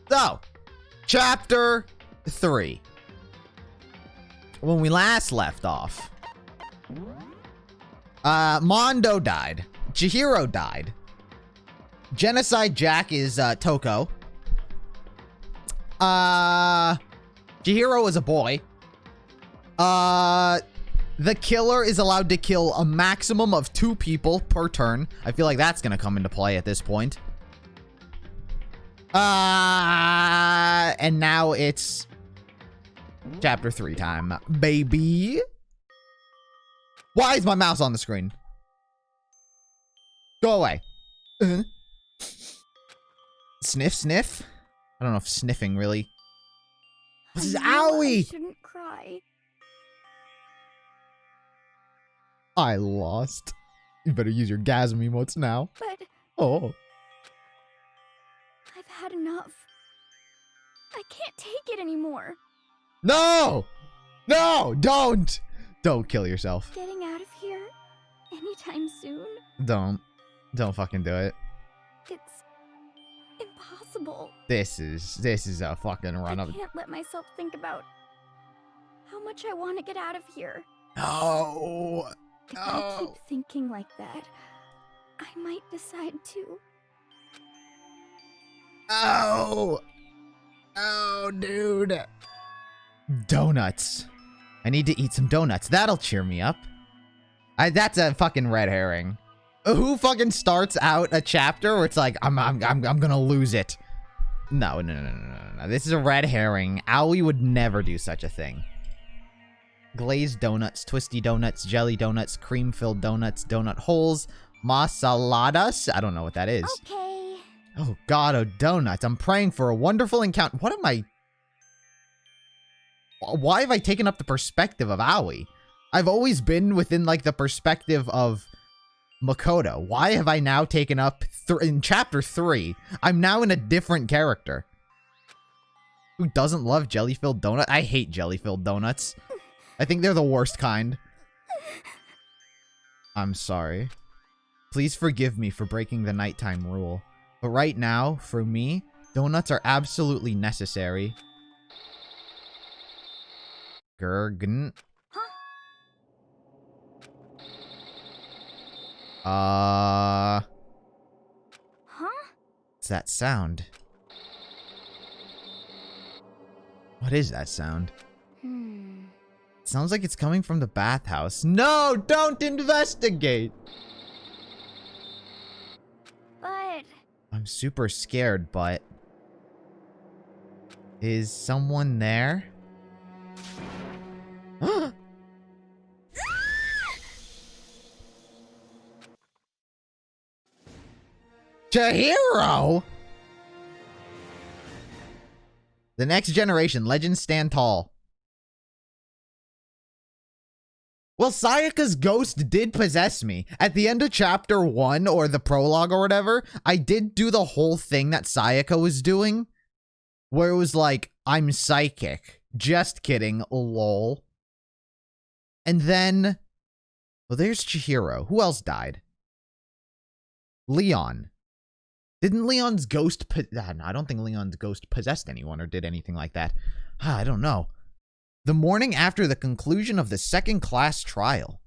So, Chapter 3. When we last left off, Mondo died. Chihiro died. Genocide Jack is Toko. Chihiro is a boy. The killer is allowed to kill a maximum of 2 people per turn. I feel like that's gonna come into play at this point. And now it's Chapter 3 time, baby. Why is my mouse on the screen? Go away. Sniff, sniff. I don't know if sniffing really. This is owie. I shouldn't cry. I lost. You better use your gasm emotes now. But Oh. I've had enough. I can't take it anymore. No! No! Don't! Don't kill yourself. Getting out of here anytime soon. Don't. Don't fucking do it. It's impossible. This is a fucking run I up. can't let myself think about how much I want to get out of here. No. If I keep thinking like that, I might decide to. Oh. Oh, dude. Donuts. I need to eat some donuts. That'll cheer me up. That's a fucking red herring. Who fucking starts out a chapter where it's like, I'm gonna lose it? No. This is a red herring. Aoi would never do such a thing. Glazed donuts, twisty donuts, jelly donuts, cream-filled donuts, donut holes, masaladas. I don't know what that is. Okay. Oh god, oh donuts. I'm praying for a wonderful encounter. What am I... Why have I taken up the perspective of Aoi? I've always been within, like, the perspective of Makoto. Why have I now taken up... in Chapter 3, I'm now in a different character. Who doesn't love jelly-filled donuts? I hate jelly-filled donuts. I think they're the worst kind. I'm sorry. Please forgive me for breaking the nighttime rule. But right now, for me, donuts are absolutely necessary. Gurgn. Huh? What's that sound? What is that sound? Sounds like it's coming from the bathhouse. No, don't investigate. But I'm super scared, but is someone there? Chihiro! The next generation, legends stand tall. Well, Sayaka's ghost did possess me. At the end of chapter 1, or the prologue or whatever, I did do the whole thing that Sayaka was doing. Where it was like, I'm psychic. Just kidding, lol. And then... Well, there's Chihiro. Who else died? Leon. Didn't Leon's ghost... No, I don't think Leon's ghost possessed anyone or did anything like that. I don't know. The morning after the conclusion of the second-class trial.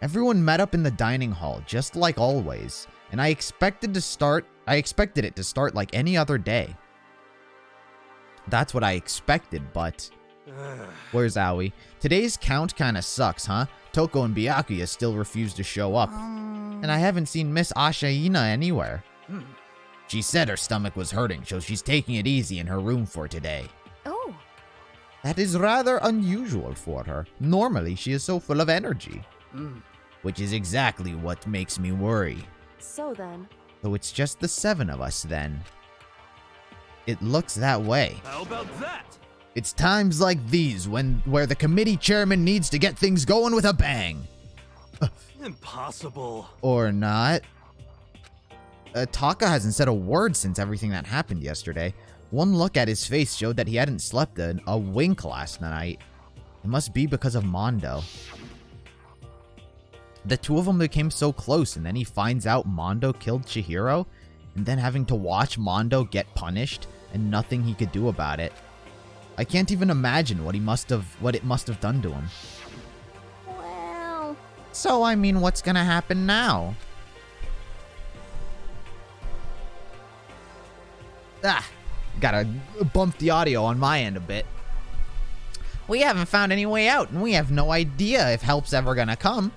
Everyone met up in the dining hall, just like always, and I expected it to start like any other day. That's what I expected, but... Where's Aoi? Today's count kinda sucks, huh? Toko and Byakuya still refuse to show up. And I haven't seen Miss Ashaina anywhere. She said her stomach was hurting, so she's taking it easy in her room for today. oh, That is rather unusual for her. Normally, she is so full of energy. Which is exactly what makes me worry. so then. So it's just the 7 of us, then. It looks that way. How about that? It's times like these where the committee chairman needs to get things going with a bang. Impossible. Or not. Taka hasn't said a word since everything that happened yesterday. One look at his face showed that he hadn't slept a wink last night. It must be because of Mondo. The two of them became so close, and then he finds out Mondo killed Chihiro. and then having to watch Mondo get punished and nothing he could do about it. I can't even imagine what it must have done to him. Well... So, I mean, what's gonna happen now? Gotta bump the audio on my end a bit. We haven't found any way out, and we have no idea if help's ever gonna come.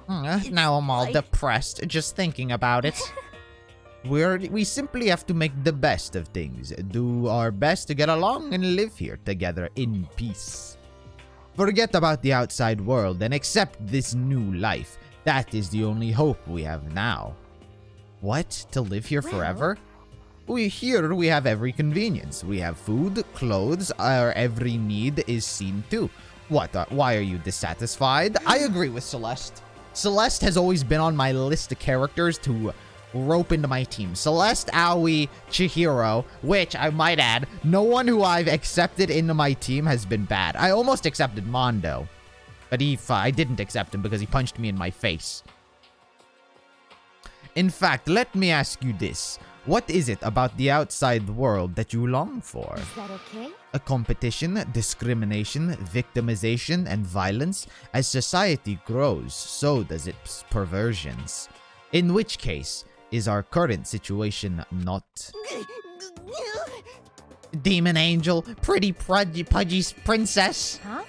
Now I'm all depressed just thinking about it. We simply have to make the best of things, do our best to get along and live here together in peace. Forget about the outside world and accept this new life. That is the only hope we have now. What? To live here forever? We have every convenience. We have food, clothes, our every need is seen to. Why are you dissatisfied? I agree with Celeste. Celeste has always been on my list of characters to rope into my team. Celeste, Aoi, Chihiro, which I might add, no one who I've accepted into my team has been bad. I almost accepted Mondo, but I didn't accept him because he punched me in my face. In fact, let me ask you this. What is it about the outside world that you long for? Is that okay? A competition, discrimination, victimization, and violence. As society grows, so does its perversions. In which case, is our current situation not... Demon angel, pretty pudgy princess. Huh?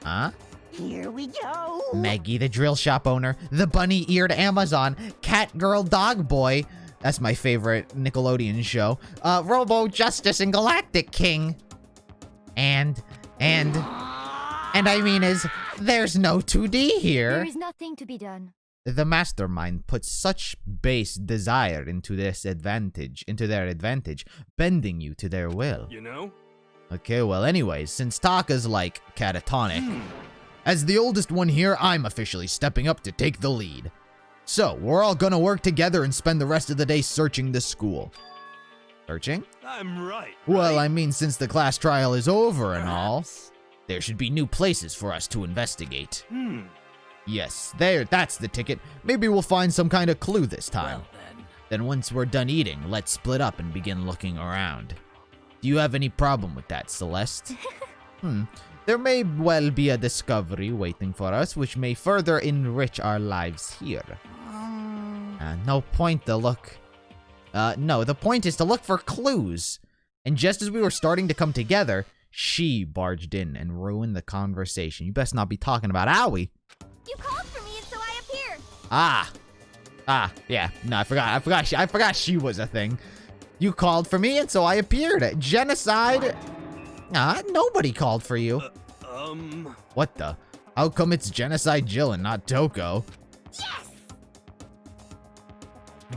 Huh? Here we go. Maggie, the drill shop owner, the bunny-eared Amazon, cat girl dog boy. That's my favorite Nickelodeon show. Robo Justice and Galactic King. And I mean there's no 2D here. There is nothing to be done. The mastermind puts such base desire into their advantage, bending you to their will. You know? Okay, well anyways, since Taka's like catatonic, as the oldest one here, I'm officially stepping up to take the lead. So, we're all gonna work together and spend the rest of the day searching the school. Searching? I'm right. Well, I mean, since the class trial is over and all, there should be new places for us to investigate. Yes, that's the ticket. Maybe we'll find some kind of clue this time. Well, Then once we're done eating, let's split up and begin looking around. Do you have any problem with that, Celeste? There may well be a discovery waiting for us, which may further enrich our lives here. No point to look. No, the point is to look for clues. And just as we were starting to come together, she barged in and ruined the conversation. You best not be talking about Aoi. You called for me and so I appeared. Yeah. No, I forgot she was a thing. You called for me and so I appeared. Genocide? Nobody called for you. What the? How come it's Genocide Jill and not Toko? Yes!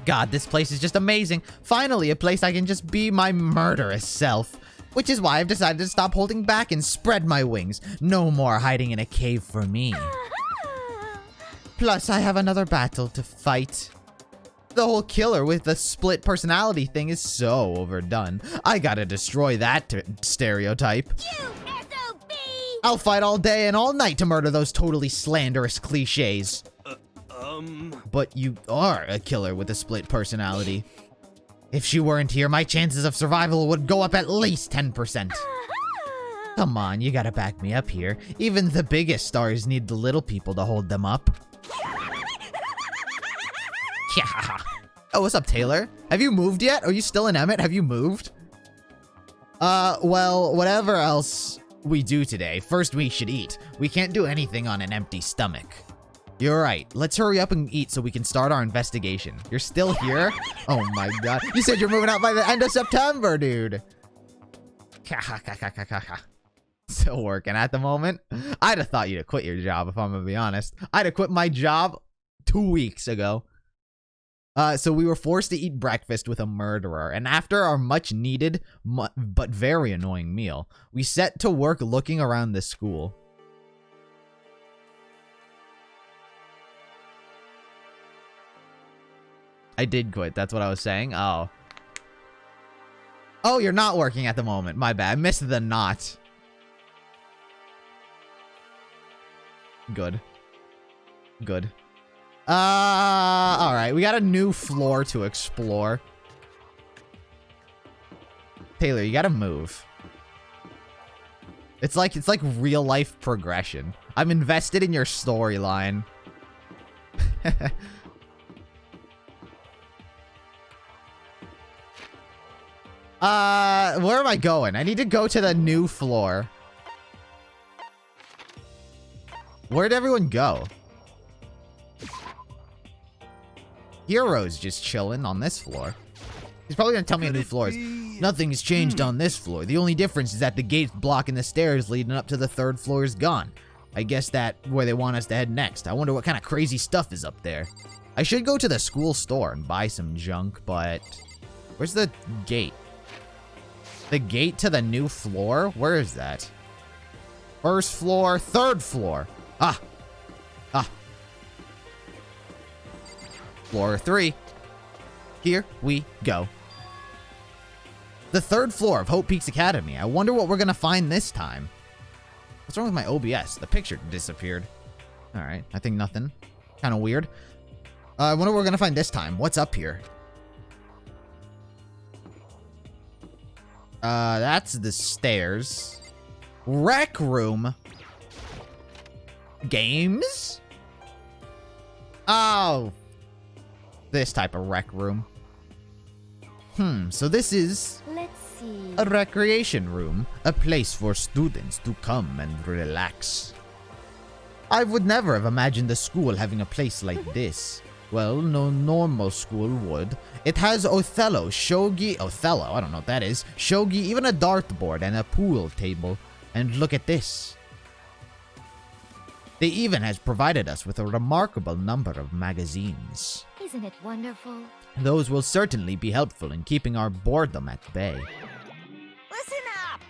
God, this place is just amazing. Finally, a place I can just be my murderous self. Which is why I've decided to stop holding back and spread my wings. No more hiding in a cave for me. Plus, I have another battle to fight. The whole killer with the split personality thing is so overdone. I gotta destroy that stereotype. You SOB! I'll fight all day and all night to murder those totally slanderous cliches. But you are a killer with a split personality. If she weren't here, my chances of survival would go up at least 10%. Come on, you gotta back me up here. Even the biggest stars need the little people to hold them up. Yeah. Oh, what's up, Taylor? Have you moved yet? Are you still in Emmett? Have you moved? Well, whatever else we do today, first we should eat. We can't do anything on an empty stomach. You're right. Let's hurry up and eat so we can start our investigation. You're still here? Oh my god. You said you're moving out by the end of September, dude. Still working at the moment. I'd have thought you'd have quit your job if I'm gonna be honest. I'd have quit my job 2 weeks ago. So we were forced to eat breakfast with a murderer, and after our much-needed but very annoying meal, we set to work looking around the school. I did quit, that's what I was saying. Oh. Oh, you're not working at the moment. My bad. I missed the not. Good. Good. Alright. We got a new floor to explore. Taylor, you gotta move. It's like real life progression. I'm invested in your storyline. Where am I going? I need to go to the new floor. Where'd everyone go? Hero's just chilling on this floor. He's probably gonna tell me a new floor is. Nothing's changed on this floor. The only difference is that the gate blocking the stairs leading up to the 3rd floor is gone. I guess that's where they want us to head next. I wonder what kind of crazy stuff is up there. I should go to the school store and buy some junk, but... Where's the gate? The gate to the new floor? Where is that? 1st floor, 3rd floor. Ah. Floor 3. Here we go. The 3rd floor of Hope Peaks Academy. I wonder what we're gonna find this time. What's wrong with my OBS? The picture disappeared. Alright, I think nothing. Kind of weird. I wonder what we're gonna find this time. What's up here? That's the stairs. Rec room. Games? Oh. This type of rec room. So this is Let's see. a recreation room, a place for students to come and relax. I would never have imagined the school having a place like this. Well, no normal school would. It has Othello, shogi, Othello, I don't know what that is, shogi, even a dartboard and a pool table. And look at this. They even has provided us with a remarkable number of magazines. Isn't it wonderful? Those will certainly be helpful in keeping our boredom at bay. Listen up!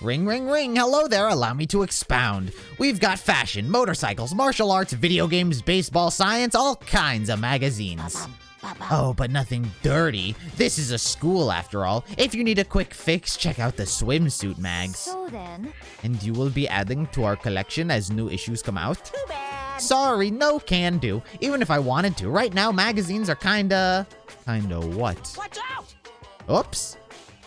Ring, ring, ring. Hello there. Allow me to expound. We've got fashion, motorcycles, martial arts, video games, baseball, science, all kinds of magazines. Oh, but nothing dirty. This is a school after all. If you need a quick fix, check out the swimsuit mags. So then... And you will be adding to our collection as new issues come out? Too bad! Sorry, no can do. Even if I wanted to. Right now, magazines are kinda what? Watch out! Oops.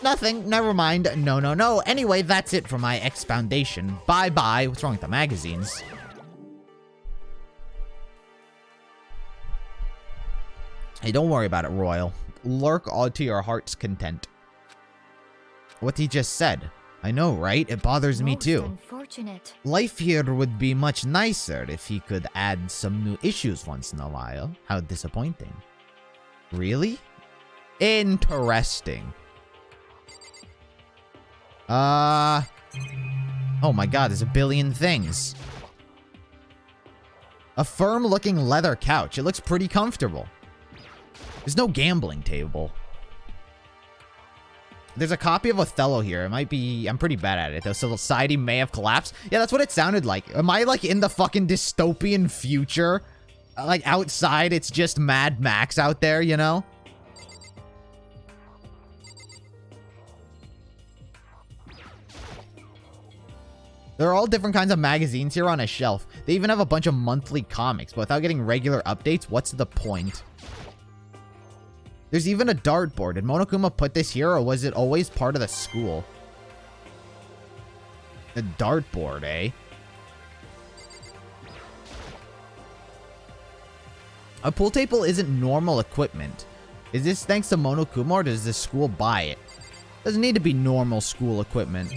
Nothing. Never mind. No. Anyway, that's it for my expoundation. Bye-bye. What's wrong with the magazines? Hey, don't worry about it, Royal. Lurk all to your heart's content. What he just said. I know, right? It bothers me too. Unfortunate. Life here would be much nicer if he could add some new issues once in a while. How disappointing. Really? Interesting. Oh my god, there's a billion things. A firm-looking leather couch. It looks pretty comfortable. There's no gambling table. There's a copy of Othello here. It might be... I'm pretty bad at it, though. So society may have collapsed. Yeah, that's what it sounded like. Am I, like, in the fucking dystopian future? Like, outside, it's just Mad Max out there, you know? There are all different kinds of magazines here on a shelf. They even have a bunch of monthly comics, but without getting regular updates, what's the point? There's even a dartboard. Did Monokuma put this here, or was it always part of the school? A dartboard, eh? A pool table isn't normal equipment. Is this thanks to Monokuma, or does the school buy it? Doesn't need to be normal school equipment.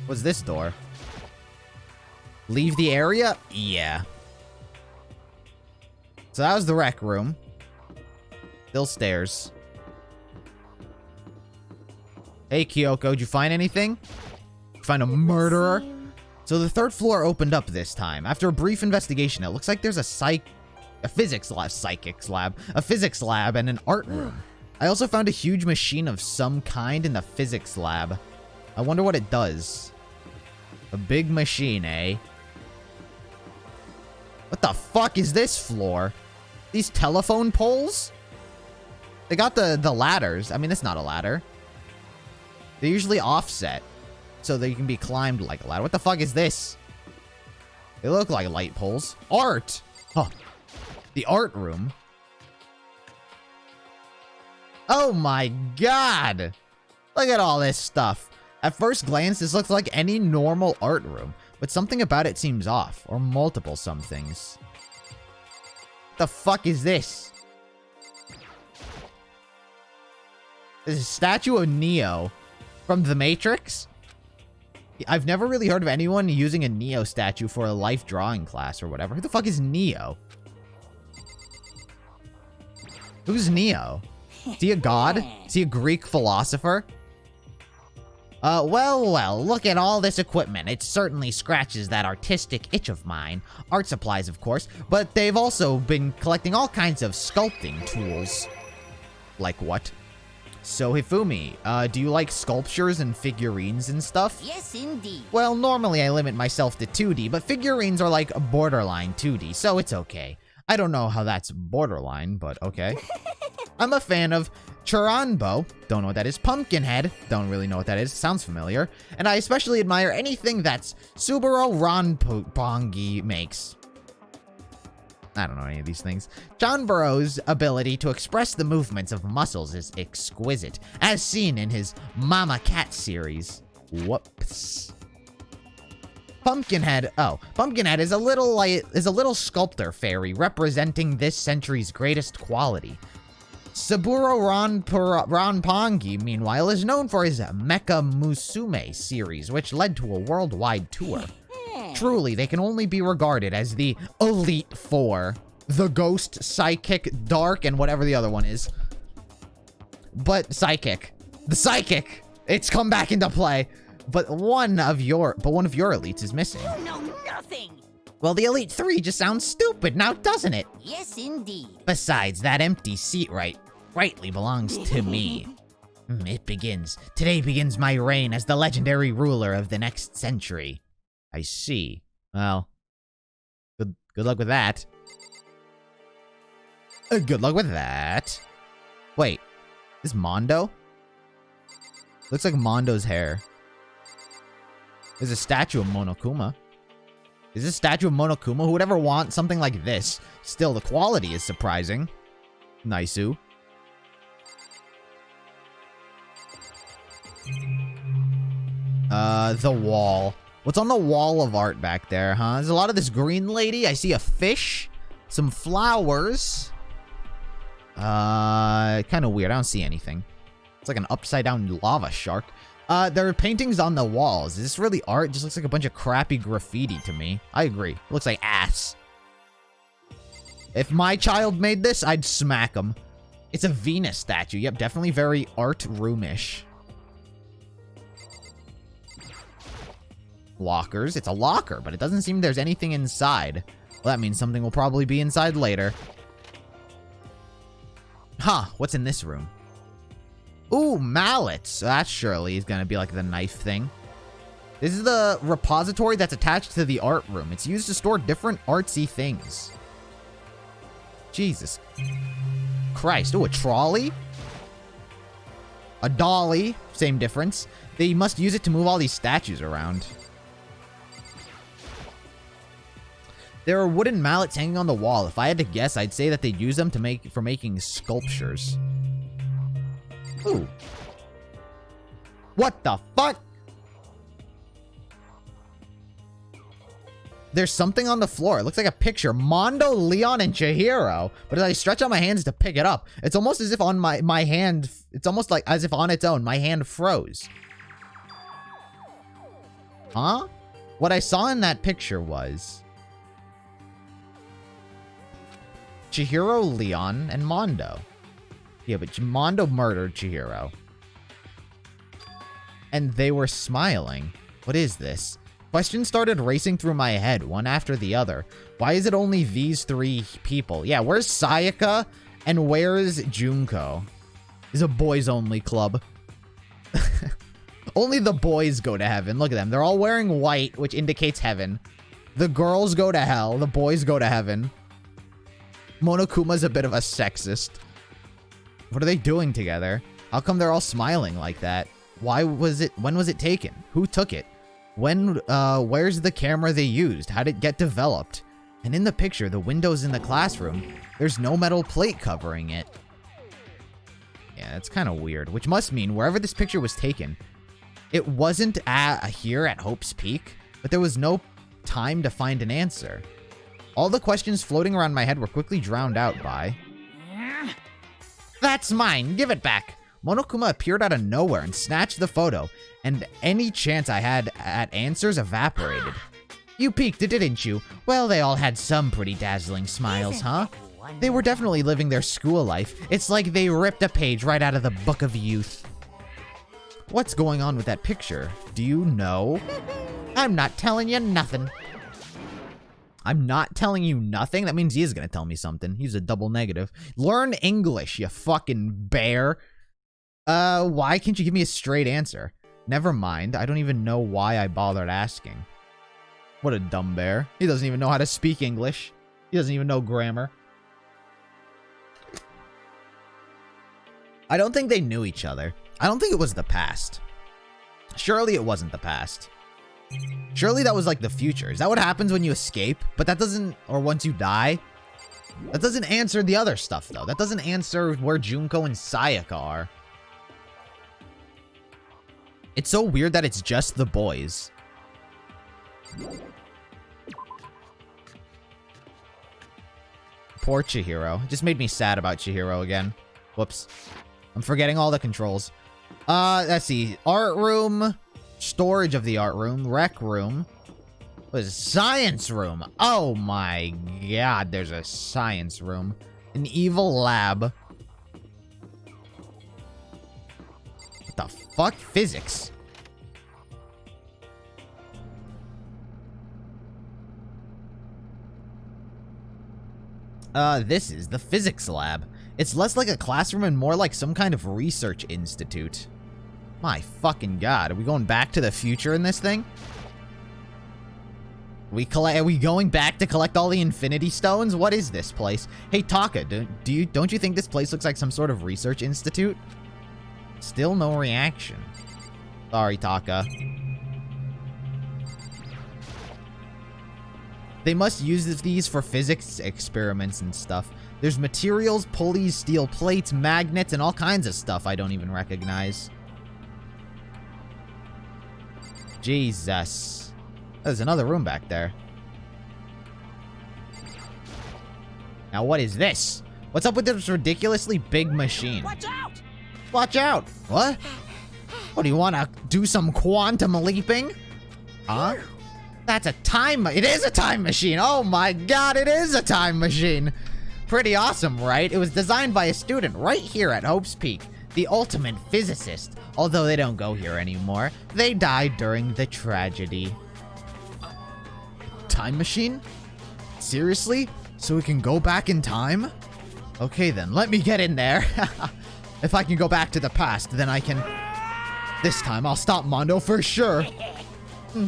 What's this door? Leave the area? Yeah. So that was the rec room. Still stairs. Hey, Kyoko, did you find anything? Find a murderer? So the 3rd floor opened up this time. After a brief investigation, it looks like there's a physics lab, and an art room. I also found a huge machine of some kind in the physics lab. I wonder what it does. A big machine, eh? What the fuck is this floor? These telephone poles? They got the ladders. I mean, it's not a ladder. They're usually offset, so they can be climbed like a ladder. What the fuck is this? They look like light poles. Art! Oh, the art room. Oh my god! Look at all this stuff. At first glance, this looks like any normal art room, but something about it seems off, or multiple somethings. The fuck is this? This is a statue of Neo from The Matrix? I've never really heard of anyone using a Neo statue for a life drawing class or whatever. Who the fuck is Neo? Who's Neo? Is he a god? Is he a Greek philosopher? Well, look at all this equipment. It certainly scratches that artistic itch of mine. Art supplies, of course, but they've also been collecting all kinds of sculpting tools. Like what? So, Hifumi, do you like sculptures and figurines and stuff? Yes, indeed. Well, normally I limit myself to 2D, but figurines are like borderline 2D, so it's okay. I don't know how that's borderline, but okay. I'm a fan of Churanbo, don't know what that is. Pumpkinhead, don't really know what that is, sounds familiar. And I especially admire anything that's Suburo Ronpongi makes. I don't know any of these things. Chanburo's ability to express the movements of muscles is exquisite, as seen in his Mama Cat series. Whoops. Pumpkinhead is a little sculptor fairy representing this century's greatest quality. Saburo Ronpongi, meanwhile, is known for his Mecha Musume series, which led to a worldwide tour. Truly, they can only be regarded as the Elite Four. The Ghost, Psychic, Dark, and whatever the other one is. But Psychic. The Psychic! It's come back into play. But one of your elites is missing. You know nothing! Well, the Elite Three just sounds stupid now, doesn't it? Yes, indeed. Besides, that empty seat rightly belongs to me. It begins. Today begins my reign as the legendary ruler of the next century. I see. Well, good luck with that. Good luck with that. Wait, is Mondo? Looks like Mondo's hair. There's a statue of Monokuma. Is this a statue of Monokuma? Who would ever want something like this? Still, the quality is surprising. Naisu. The wall. What's on the wall of art back there, huh? There's a lot of this green lady. I see a fish. Some flowers. Kind of weird. I don't see anything. It's like an upside-down lava shark. There are paintings on the walls. Is this really art? It just looks like a bunch of crappy graffiti to me. I agree. It looks like ass. If my child made this, I'd smack him. It's a Venus statue. Yep, definitely very art room-ish. Lockers. It's a locker, but it doesn't seem there's anything inside. Well, that means something will probably be inside later. Huh, what's in this room? Ooh, mallets. That surely is gonna be like the knife thing. This is the repository that's attached to the art room. It's used to store different artsy things. Jesus Christ. Ooh, a trolley? A dolly. Same difference. They must use it to move all these statues around. There are wooden mallets hanging on the wall. If I had to guess, I'd say that they'd use them for making sculptures. Ooh. What the fuck? There's something on the floor. It looks like a picture. Mondo, Leon, and Chihiro. But as I stretch out my hands to pick it up, it's almost as if on my hand... It's almost like as if on its own, my hand froze. Huh? What I saw in that picture was... Chihiro, Leon, and Mondo. Yeah, but Mondo murdered Chihiro. And they were smiling. What is this? Questions started racing through my head, one after the other. Why is it only these three people? Yeah, where's Sayaka? And where's Junko? This is a boys-only club. Only the boys go to heaven. Look at them. They're all wearing white, which indicates heaven. The girls go to hell. The boys go to heaven. Monokuma's a bit of a sexist. What are they doing together? How come they're all smiling like that? When was it taken? Who took it? Where's the camera they used? How did it get developed? And in the picture, the windows in the classroom, there's no metal plate covering it. Yeah, it's kind of weird, which must mean wherever this picture was taken, it wasn't here at Hope's Peak, but there was no time to find an answer. All the questions floating around my head were quickly drowned out by... That's mine! Give it back! Monokuma appeared out of nowhere and snatched the photo, and any chance I had at answers evaporated. You peeked, didn't you? Well, they all had some pretty dazzling smiles, huh? They were definitely living their school life. It's like they ripped a page right out of the Book of Youth. What's going on with that picture? Do you know? I'm not telling you nothing. I'm not telling you nothing? That means he is gonna tell me something. He's a double negative. Learn English, you fucking bear. Why can't you give me a straight answer? Never mind. I don't even know why I bothered asking. What a dumb bear. He doesn't even know how to speak English. He doesn't even know grammar. I don't think they knew each other. I don't think it was the past. Surely it wasn't the past. Surely that was like the future. Is that what happens when you escape? But that doesn't, or once you die? That doesn't answer the other stuff though. That doesn't answer where Junko and Sayaka are. It's so weird that it's just the boys. Poor Chihiro. It just made me sad about Chihiro again. Whoops. I'm forgetting all the controls. Let's see. Art room. Storage of the art room. Rec room. What is it? Science room. Oh my god, there's a science room. An evil lab. What the fuck? Physics. This is the physics lab. It's less like a classroom and more like some kind of research institute. My fucking god, are we going back to the future in this thing? Are we going back to collect all the Infinity Stones? What is this place? Hey, Taka, don't you think this place looks like some sort of research institute? Still no reaction. Sorry, Taka. They must use these for physics experiments and stuff. There's materials, pulleys, steel plates, magnets, and all kinds of stuff I don't even recognize. Jesus. There's another room back there. Now what is this? What's up with this ridiculously big machine? Watch out! Watch out! What? What, do you want to do some quantum leaping? Huh? That's a time... It is a time machine! Oh my god, it is a time machine! Pretty awesome, right? It was designed by a student right here at Hope's Peak. The ultimate physicist. Although they don't go here anymore. They died during the tragedy. Time machine? Seriously? So we can go back in time? Okay then, let me get in there. If I can go back to the past, then I can... This time I'll stop Mondo for sure.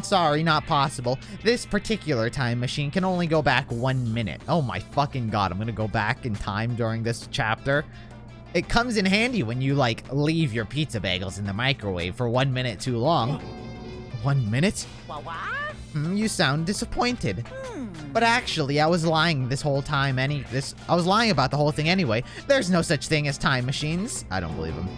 Sorry, not possible. This particular time machine can only go back 1 minute. Oh my fucking god, I'm gonna go back in time during this chapter. It comes in handy when you, like, leave your pizza bagels in the microwave for 1 minute too long. 1 minute? You sound disappointed. But actually, I was lying this whole time. I was lying about the whole thing anyway. There's no such thing as time machines. I don't believe him.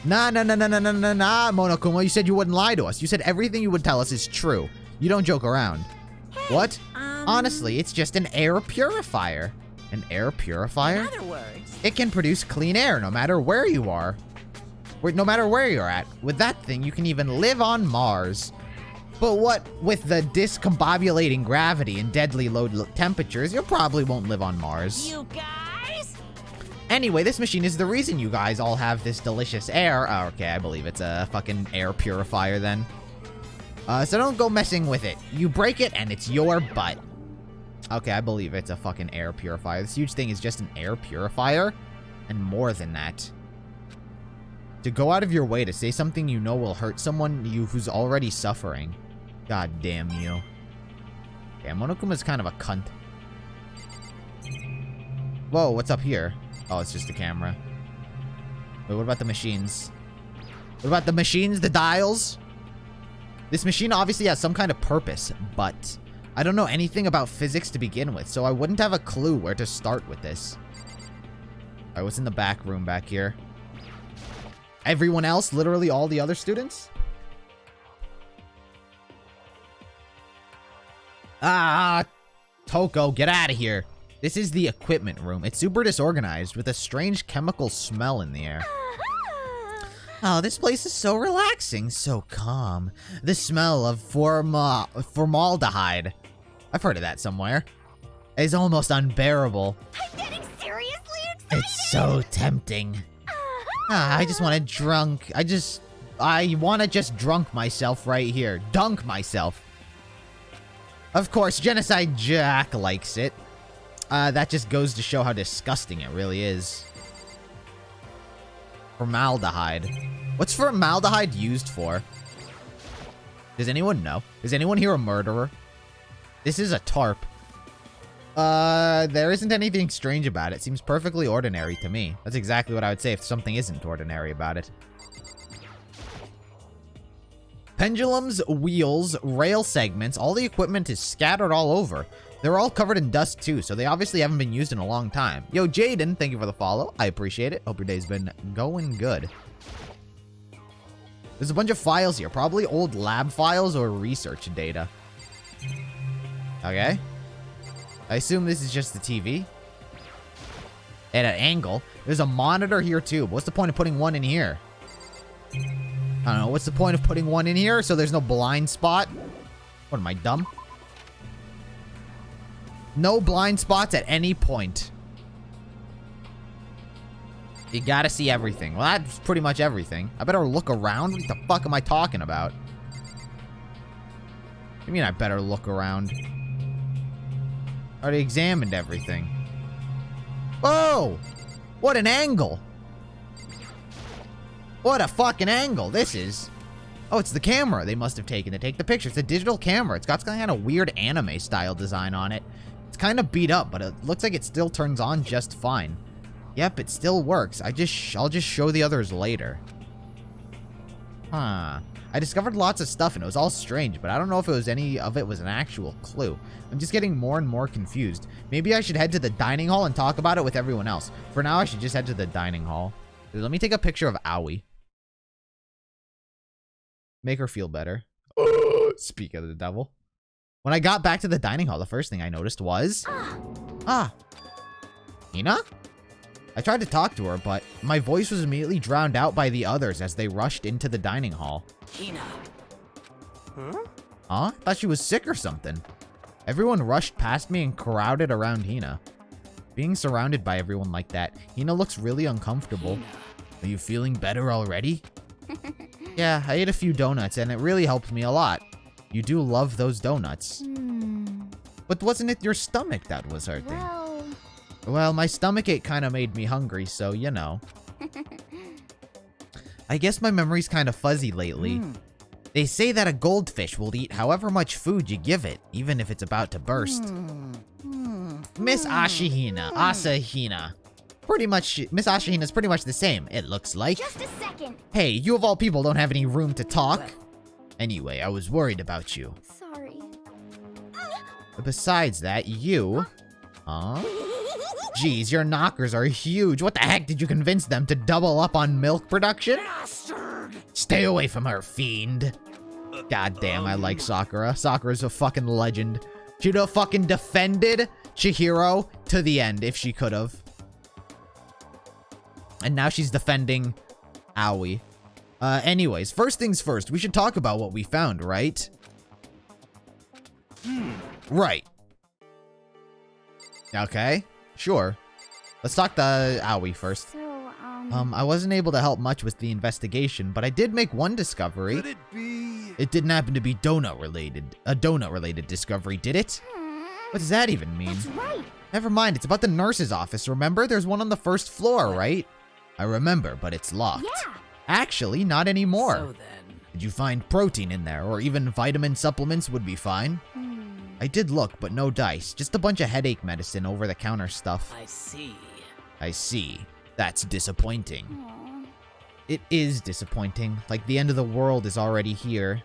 Nah, Monokuma. You said you wouldn't lie to us. You said everything you would tell us is true. You don't joke around. Hey, what? Honestly, it's just an air purifier. An air purifier? In other words, it can produce clean air no matter where you are. No matter where you're at. With that thing, you can even live on Mars. But what with the discombobulating gravity and deadly low temperatures, you probably won't live on Mars. you guys? Anyway, this machine is the reason you guys all have this delicious air. Oh, okay, I believe it's a fucking air purifier then. So don't go messing with it. You break it and it's your butt. Okay, I believe it's a fucking air purifier. This huge thing is just an air purifier. And more than that. To go out of your way to say something you know will hurt someone who's already suffering. God damn you. Yeah, Monokuma's kind of a cunt. Whoa, what's up here? Oh, it's just a camera. Wait, what about the machines? What about the machines? The dials? This machine obviously has some kind of purpose, but I don't know anything about physics to begin with, so I wouldn't have a clue where to start with this. Alright, what's in the back room back here? Everyone else? Literally all the other students? Ah! Toko, get out of here. This is the equipment room. It's super disorganized with a strange chemical smell in the air. Oh, this place is so relaxing, so calm. The smell of formaldehyde. I've heard of that somewhere. It's almost unbearable. I'm getting seriously excited! It's so tempting. I just want to I want to just drunk myself right here. Dunk myself. Of course, Genocide Jack likes it. That just goes to show how disgusting it really is. Formaldehyde. What's formaldehyde used for? Does anyone know? Is anyone here a murderer? This is a tarp. There isn't anything strange about it. Seems perfectly ordinary to me. That's exactly what I would say if something isn't ordinary about it. Pendulums, wheels, rail segments, all the equipment is scattered all over. They're all covered in dust too, so they obviously haven't been used in a long time. Yo, Jaden, thank you for the follow. I appreciate it. Hope your day's been going good. There's a bunch of files here, probably old lab files or research data. Okay. I assume this is just the TV. At an angle. There's a monitor here too. What's the point of putting one in here? I don't know. What's the point of putting one in here so there's no blind spot? What, am I dumb? No blind spots at any point. You gotta see everything. Well, that's pretty much everything. I better look around? What the fuck am I talking about? What do you mean I better look around? I already examined everything. Whoa! What an angle! What a fucking angle this is. Oh, it's the camera they must have taken to take the picture. It's a digital camera. It's got some kind of weird anime style design on it. It's kind of beat up, but it looks like it still turns on just fine. Yep, it still works. I'll just show the others later. Huh. I discovered lots of stuff and it was all strange, but I don't know if any of it was an actual clue. I'm just getting more and more confused. Maybe I should head to the dining hall and talk about it with everyone else. For now, I should just head to the dining hall. Dude, let me take a picture of Aoi. Make her feel better. Speak of the devil. When I got back to the dining hall, the first thing I noticed was... Hina? I tried to talk to her, but my voice was immediately drowned out by the others as they rushed into the dining hall. Hina. Huh? I thought she was sick or something. Everyone rushed past me and crowded around Hina. Being surrounded by everyone like that, Hina looks really uncomfortable. Hina. Are you feeling better already? Yeah, I ate a few donuts and it really helped me a lot. You do love those donuts. But wasn't it your stomach that was hurting? Well, my stomachache kind of made me hungry, so you know. I guess my memory's kind of fuzzy lately. They say that a goldfish will eat however much food you give it, even if it's about to burst. Miss Asahina. Miss Ashihina's pretty much the same, it looks like. Just a second. Hey, you of all people don't have any room to talk. Anyway, I was worried about you. Sorry. Besides that, you... Huh? Jeez, your knockers are huge. What the heck did you convince them to double up on milk production? Bastard! Stay away from her, fiend. God damn, I like Sakura. Sakura's a fucking legend. She'd have fucking defended Chihiro to the end if she could have. And now she's defending Aoi. Anyways, first things first, we should talk about what we found, right? Right. Okay, sure. Let's talk to Aoi first. So, I wasn't able to help much with the investigation, but I did make one discovery. Could it be? It didn't happen to be donut-related. A donut-related discovery, did it? What does that even mean? that's right. Never mind, it's about the nurse's office, remember? There's one on the first floor, right? I remember, but it's locked. Yeah. Actually, not anymore. So then. Did you find protein in there, or even vitamin supplements would be fine? I did look, but no dice. Just a bunch of headache medicine, over-the-counter stuff. I see. I see. That's disappointing. Aw. It is disappointing. Like, the end of the world is already here.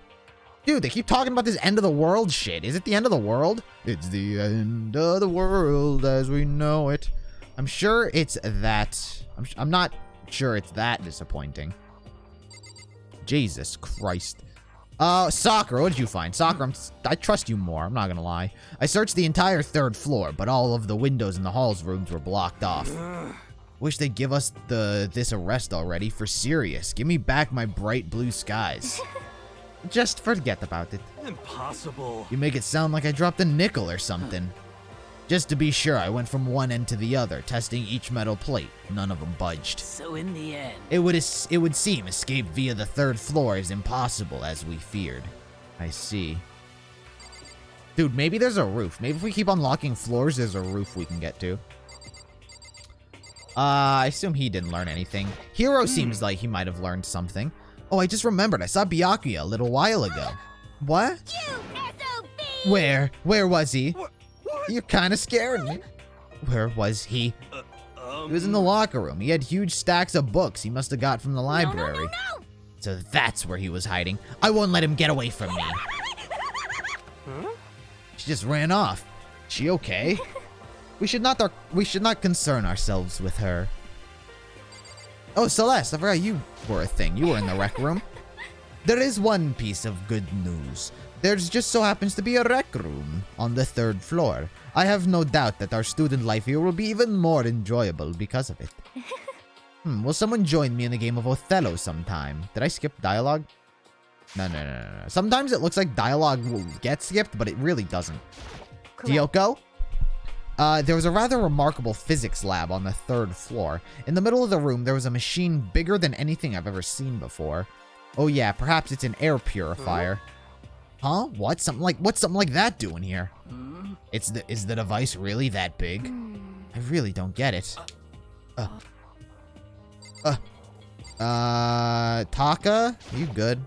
Dude, they keep talking about this end of the world shit. Is it the end of the world? It's the end of the world as we know it. I'm sure it's that. I'm not sure it's that disappointing. Jesus Christ. Sakura, what did you find? Sakura, I trust you more, I'm not gonna lie. I searched the entire 3rd floor, but all of the windows in the hall's rooms were blocked off. Wish they'd give us this arrest already, for serious. Give me back my bright blue skies. Just forget about it. Impossible. You make it sound like I dropped a nickel or something. Just to be sure, I went from one end to the other, testing each metal plate. None of them budged. So in the end... It would seem escape via the 3rd floor is impossible, as we feared. I see. Dude, maybe there's a roof. Maybe if we keep unlocking floors, there's a roof we can get to. I assume he didn't learn anything. Hiro seems like he might have learned something. Oh, I just remembered. I saw Byakuya a little while ago. What? You SOB! Where was he? You're kind of scaring me. Where was he? He was in the locker room. He had huge stacks of books he must have got from the library. No. So that's where he was hiding. I won't let him get away from me. She just ran off. She okay? We should not concern ourselves with her. Oh, Celeste, I forgot you were a thing. You were in the rec room. There is one piece of good news. There's just so happens to be a rec room on the 3rd floor. I have no doubt that our student life here will be even more enjoyable because of it. Will someone join me in a game of Othello sometime? Did I skip dialogue? No. Sometimes it looks like dialogue will get skipped, but it really doesn't. Kyoko? There was a rather remarkable physics lab on the 3rd floor. In the middle of the room, there was a machine bigger than anything I've ever seen before. Oh yeah, perhaps it's an air purifier. Huh? What? What's something like that doing here? Is the device really that big? I really don't get it. Taka? You good?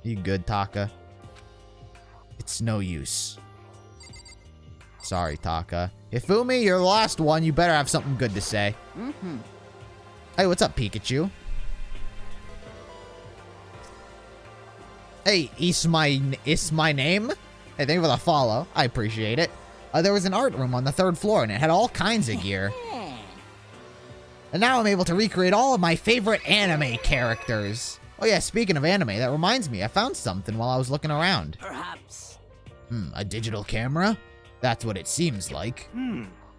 You good, Taka? It's no use. Sorry, Taka. Hifumi, you're the last one. You better have something good to say. Hey, what's up, Pikachu? Hey, is my name? Hey, thank you for the follow. I appreciate it. There was an art room on the 3rd floor, and it had all kinds of gear. And now I'm able to recreate all of my favorite anime characters. Oh yeah, speaking of anime, that reminds me, I found something while I was looking around. Perhaps. A digital camera? That's what it seems like.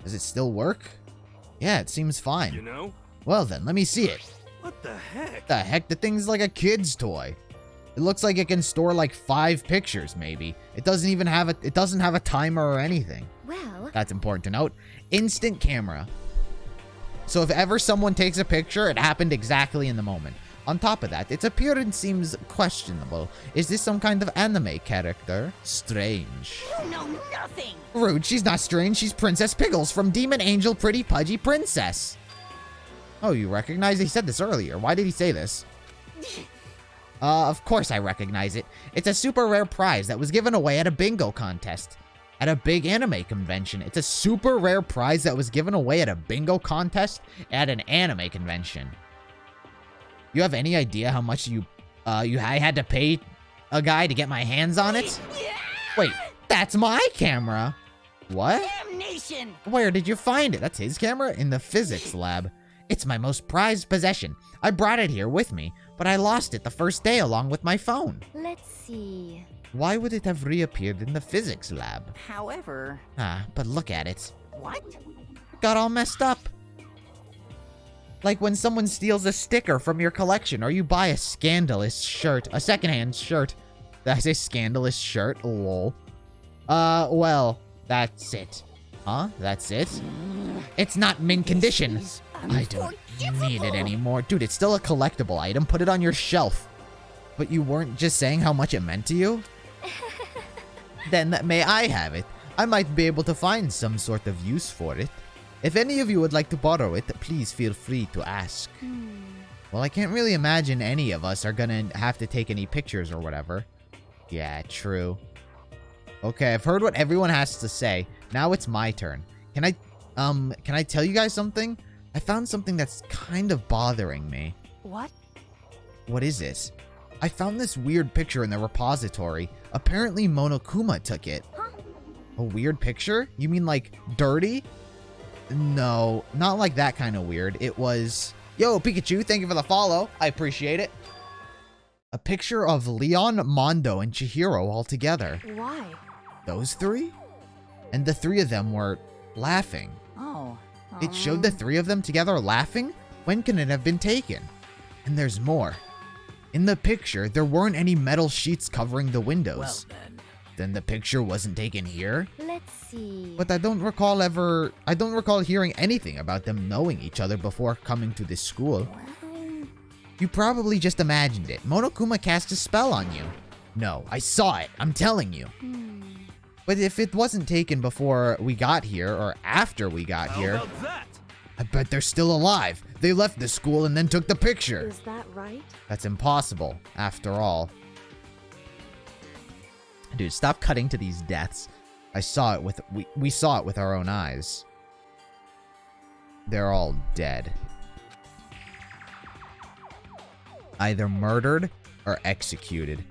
Does it still work? Yeah, it seems fine. You know? Well then, let me see it. What the heck? The heck? The thing's like a kid's toy. It looks like it can store like 5 pictures, maybe. It doesn't even have it doesn't have a timer or anything. Well, That's important to note. Instant camera. So if ever someone takes a picture, it happened exactly in the moment. On top of that, its appearance seems questionable. Is this some kind of anime character? Strange. You know nothing! Rude, she's not strange. She's Princess Pickles from Demon Angel Pretty Pudgy Princess. Oh, you recognize? He said this earlier. Why did he say this? Of course I recognize it. It's a super rare prize that was given away at a bingo contest. At a big anime convention. It's a super rare prize that was given away at a bingo contest at an anime convention. You have any idea how much I had to pay a guy to get my hands on it? Wait, that's my camera. What? Damnation! Where did you find it? That's his camera? In the physics lab. It's my most prized possession. I brought it here with me, but I lost it the first day along with my phone. let's see. Why would it have reappeared in the physics lab? However... But look at it. What? It got all messed up. Like when someone steals a sticker from your collection or you buy a scandalous shirt, a secondhand shirt. Did I say scandalous shirt? Lol. Well, that's it. Huh? That's it? It's not mint condition. I don't need it anymore. Dude, it's still a collectible item. Put it on your shelf. But you weren't just saying how much it meant to you? Then may I have it? I might be able to find some sort of use for it. If any of you would like to borrow it, please feel free to ask. Well, I can't really imagine any of us are gonna have to take any pictures or whatever. Yeah, true. Okay, I've heard what everyone has to say. Now it's my turn. Can I tell you guys something? I found something that's kind of bothering me. What? What is it? I found this weird picture in the repository. Apparently Monokuma took it. Huh? A weird picture? You mean like dirty? No, not like that kind of weird. It was... Yo, Pikachu, thank you for the follow. I appreciate it. A picture of Leon, Mondo, and Chihiro all together. Why? Those three? And the three of them were laughing. Oh. It showed the three of them together laughing? When can it have been taken? And there's more. In the picture, there weren't any metal sheets covering the windows. Well Then the picture wasn't taken here? Let's see. But I don't recall hearing anything about them knowing each other before coming to this school. Well, You probably just imagined it. Monokuma cast a spell on you. No, I saw it. I'm telling you. But if it wasn't taken before we got here, or after we got How here, about that? I bet they're still alive. They left the school and then took the picture. is that right? That's impossible, after all. Dude, stop cutting to these deaths. I saw it with... We saw it with our own eyes. They're all dead. Either murdered or executed.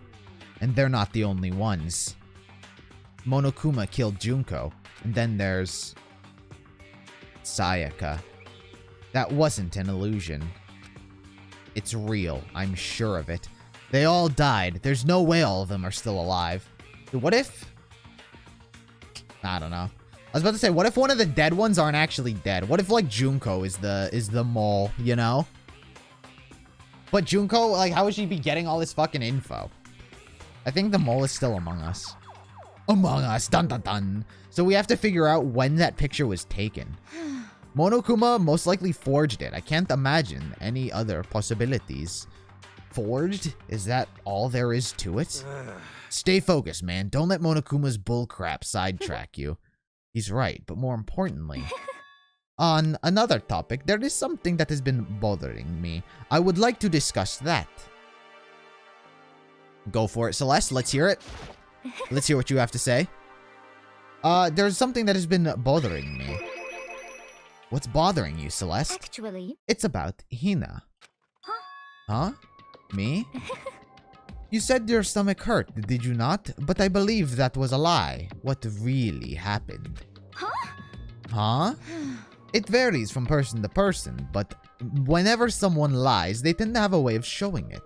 And they're not the only ones. Monokuma killed Junko. And then there's... Sayaka. That wasn't an illusion. It's real. I'm sure of it. They all died. There's no way all of them are still alive. What if... I don't know. I was about to say, what if one of the dead ones aren't actually dead? What if, like, Junko is the mole, you know? But Junko, like, how would she be getting all this fucking info? I think the mole is still among us. Among us. Dun dun dun. So we have to figure out when that picture was taken. Monokuma most likely forged it. I can't imagine any other possibilities. Forged? Is that all there is to it? Stay focused, man. Don't let Monokuma's bullcrap sidetrack you. He's right, but more importantly... On another topic, there is something that has been bothering me. I would like to discuss that. Go for it, Celeste. Let's hear it. Let's hear what you have to say. There's something that has been bothering me. What's bothering you, Celeste? Actually, It's about Hina. Huh? Me? You said your stomach hurt, did you not? But I believe that was a lie. What really happened? Huh? It varies from person to person, but whenever someone lies, they tend to have a way of showing it.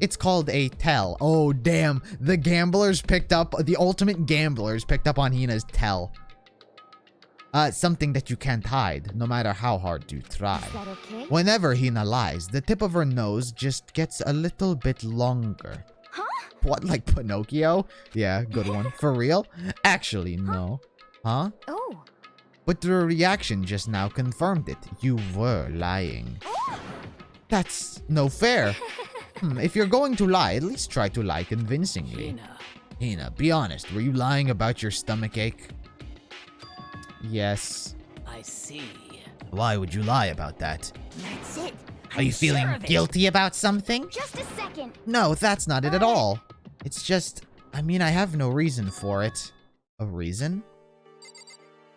It's called a tell. Oh, damn. The ultimate gamblers picked up on Hina's tell. Something that you can't hide, no matter how hard you try. is that okay? Whenever Hina lies, the tip of her nose just gets a little bit longer. What, like Pinocchio? Yeah, good one. For real? Actually, no. Huh? Oh, But the reaction just now confirmed it. You were lying. That's no fair. If you're going to lie, at least try to lie convincingly. Hina, be honest. Were you lying about your stomach ache? Yes. I see. Why would you lie about that? That's it. Are you I'm feeling sure of it. guilty about something? just a second. No, that's not it at all. It's just, I mean, I have no reason for it. A reason?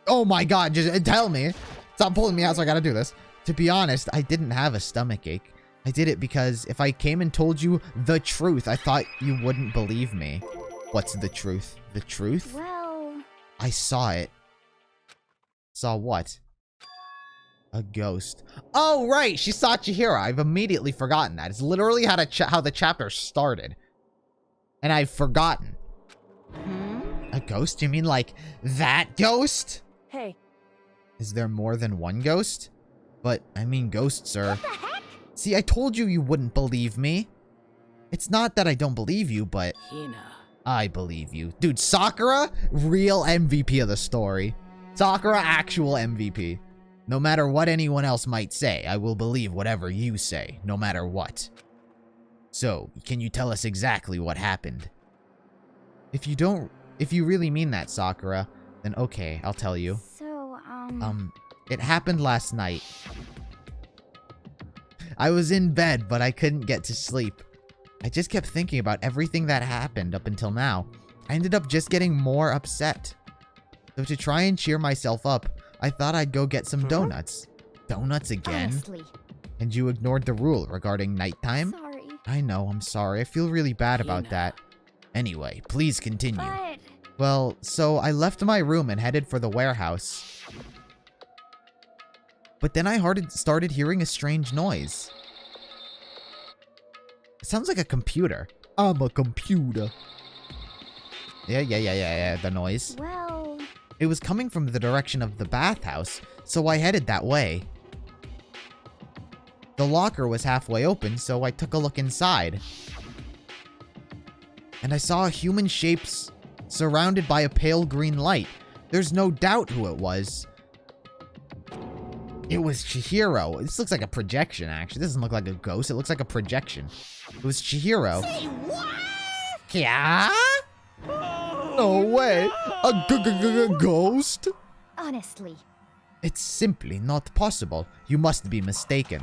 Oh my god, just tell me. Stop pulling me out so I gotta do this. To be honest, I didn't have a stomach ache. I did it because if I came and told you the truth, I thought you wouldn't believe me. What's the truth? The truth? Well, I saw it. Saw what? A ghost. Oh, right! She saw Chihiro. I've immediately forgotten that. It's literally how the chapter started. And I've forgotten. A ghost? You mean like that ghost? hey, Is there more than one ghost? But, I mean, ghosts are... what the heck? See, I told you wouldn't believe me. It's not that I don't believe you, but Hina. I believe you. Dude, Sakura, real MVP of the story. Sakura, actual MVP. No matter what anyone else might say, I will believe whatever you say, no matter what. So, can you tell us exactly what happened? If you really mean that, Sakura, then okay, I'll tell you. So, It happened last night. I was in bed, but I couldn't get to sleep. I just kept thinking about everything that happened up until now. I ended up just getting more upset. So to try and cheer myself up, I thought I'd go get some donuts. Donuts again? honestly, And you ignored the rule regarding nighttime? sorry. I know, I'm sorry. I feel really bad about that. Anyway, please continue. But Well, so I left my room and headed for the warehouse. But then I started hearing a strange noise. It sounds like a computer. I'm a computer. Yeah, the noise. well, It was coming from the direction of the bathhouse, so I headed that way. The locker was halfway open, so I took a look inside. And I saw human shapes surrounded by a pale green light. There's no doubt who it was. It was Chihiro. This looks like a projection, actually. This doesn't look like a ghost. It looks like a projection. It was Chihiro. Say what? Yeah? No way. A ghost? honestly. It's simply not possible. You must be mistaken.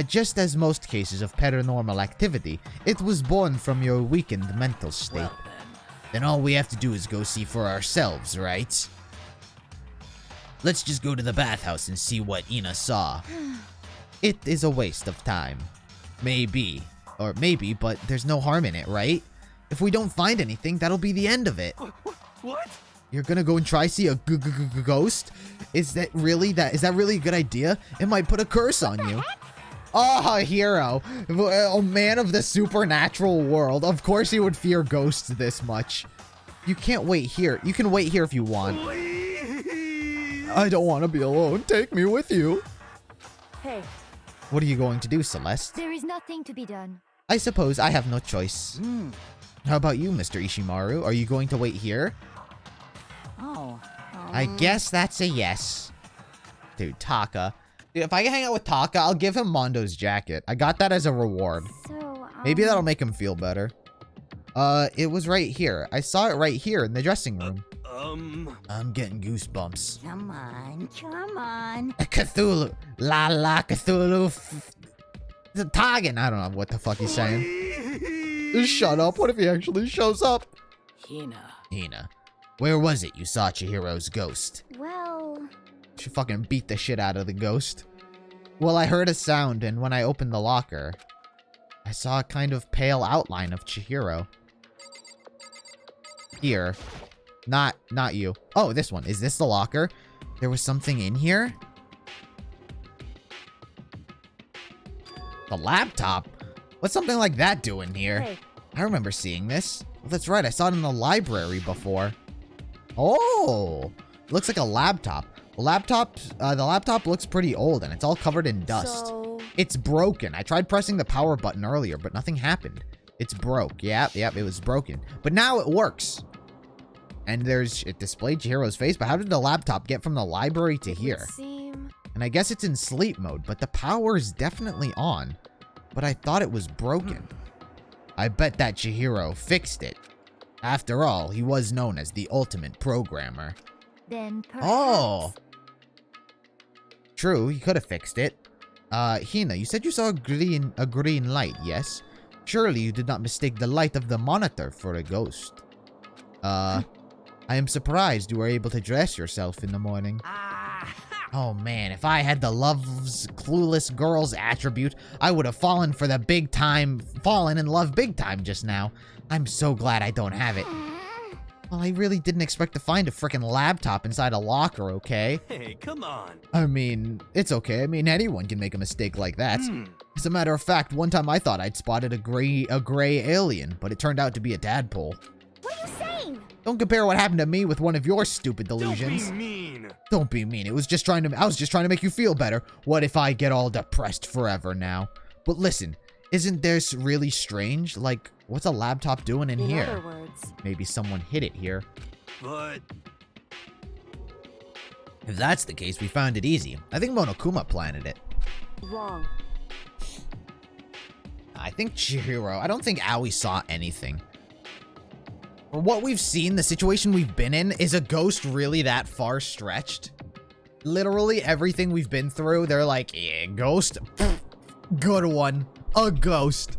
Just as most cases of paranormal activity, it was born from your weakened mental state. Well, Then all we have to do is go see for ourselves, right? Let's just go to the bathhouse and see what Ina saw. It is a waste of time. Maybe. Or maybe, but there's no harm in it, right? If we don't find anything, that'll be the end of it. What? You're gonna go and try see a ghost? Is that really a good idea? It might put a curse on you. Oh, hero. A man of the supernatural world. Of course he would fear ghosts this much. You can't wait here. You can wait here if you want. Please. I don't want to be alone. Take me with you. Hey, What are you going to do, Celeste? there is nothing to be done. I suppose I have no choice. How about you, Mr. Ishimaru? Are you going to wait here? oh. I guess that's a yes. Dude, Taka. Dude, if I can hang out with Taka, I'll give him Mondo's jacket. I got that as a reward. So, Maybe that'll make him feel better. It was right here. I saw it right here in the dressing room. I'm getting goosebumps. Come on, come on. Cthulhu. La la Cthulhu. The Taggin. I don't know what the fuck he's saying. Just shut up. What if he actually shows up? Hina. Where was it you saw Chihiro's ghost? well, Should fucking beat the shit out of the ghost. Well, I heard a sound, and when I opened the locker, I saw a kind of pale outline of Chihiro. Here. Not you. Oh, this one. Is this the locker? There was something in here? The laptop? What's something like that doing here? hey, I remember seeing this. Well, that's right. I saw it in the library before. Oh, it looks like a laptop. The laptop looks pretty old, and it's all covered in dust. so, It's broken. I tried pressing the power button earlier, but nothing happened. It's broke. Yep, it was broken. But now it works. And it displayed Chihiro's face, but how did the laptop get from the library to it here? would seem... And I guess it's in sleep mode, but the power is definitely on. But I thought it was broken. I bet that Chihiro fixed it. After all, he was known as the ultimate programmer. Then perhaps... Oh! True, he could have fixed it. Hina, you said you saw a green light, yes? Surely you did not mistake the light of the monitor for a ghost. I am surprised you were able to dress yourself in the morning. Oh man, if I had the love's clueless girls attribute, I would have fallen in love big time just now. I'm so glad I don't have it. Well, I really didn't expect to find a frickin' laptop inside a locker, okay? Hey, come on. I mean, it's okay. I mean, anyone can make a mistake like that. As a matter of fact, one time I thought I'd spotted a gray alien, but it turned out to be a tadpole. What are you saying? Don't compare what happened to me with one of your stupid delusions. Don't be mean. Don't be mean. I was just trying to make you feel better. What if I get all depressed forever now? But listen, isn't this really strange? Like, what's a laptop doing in here? other words, Maybe someone hid it here. But If that's the case, we found it easy. I think Monokuma planted it. wrong. I think Chihiro. I don't think Aoi saw anything. For what we've seen, the situation we've been in, is a ghost really that far stretched? Literally everything we've been through, they're like, yeah, ghost? Pfft, good one. A ghost.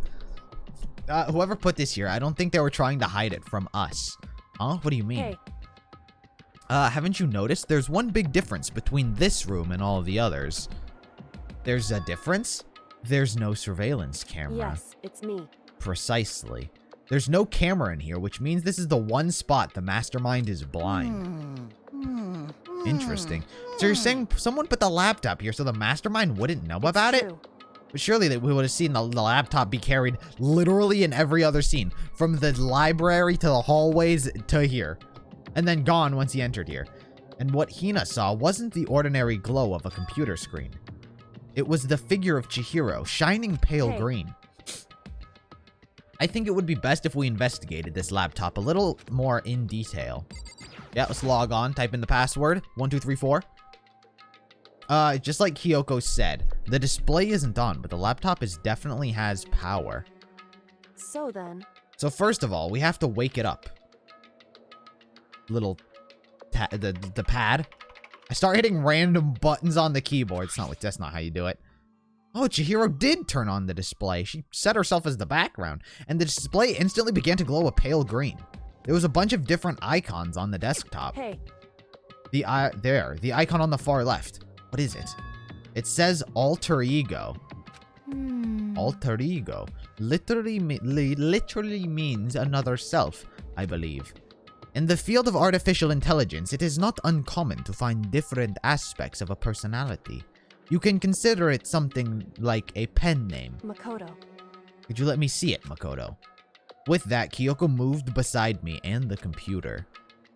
Whoever put this here, I don't think they were trying to hide it from us. Huh? What do you mean? Hey, Haven't you noticed? There's one big difference between this room and all of the others. There's a difference? There's no surveillance camera. Yes, it's me. Precisely. There's no camera in here, which means this is the one spot the mastermind is blind. Interesting. So you're saying someone put the laptop here so the mastermind wouldn't know about it? True. But surely we would have seen the laptop be carried literally in every other scene. From the library to the hallways to here. And then gone once he entered here. And what Hina saw wasn't the ordinary glow of a computer screen. It was the figure of Chihiro, shining pale green. I think it would be best if we investigated this laptop a little more in detail. Yeah, let's log on, type in the password, 1234. Just like Kyoko said, the display isn't on, but the laptop definitely has power. So then. So first of all, we have to wake it up. Little, the pad. I start hitting random buttons on the keyboard. That's not how you do it. Oh, Chihiro did turn on the display. She set herself as the background, and the display instantly began to glow a pale green. There was a bunch of different icons on the desktop. Hey. The icon on the far left. What is it? It says alter ego. Alter ego. Literally means another self, I believe. In the field of artificial intelligence, it is not uncommon to find different aspects of a personality. You can consider it something like a pen name. Makoto. Could you let me see it, Makoto? With that, Kyoko moved beside me and the computer.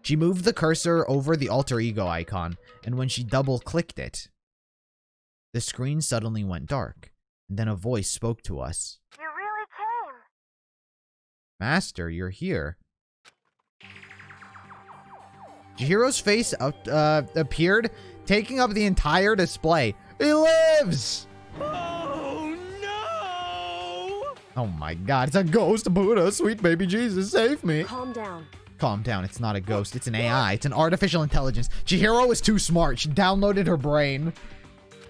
She moved the cursor over the alter ego icon, and when she double-clicked it, the screen suddenly went dark, and then a voice spoke to us. You really came. Master, you're here. Chihiro's face appeared, taking up the entire display. He lives! Oh no! Oh my god, it's a ghost Buddha. Sweet baby Jesus, save me. Calm down. Calm down, it's not a ghost, it's an AI. It's an artificial intelligence. Chihiro is too smart. She downloaded her brain.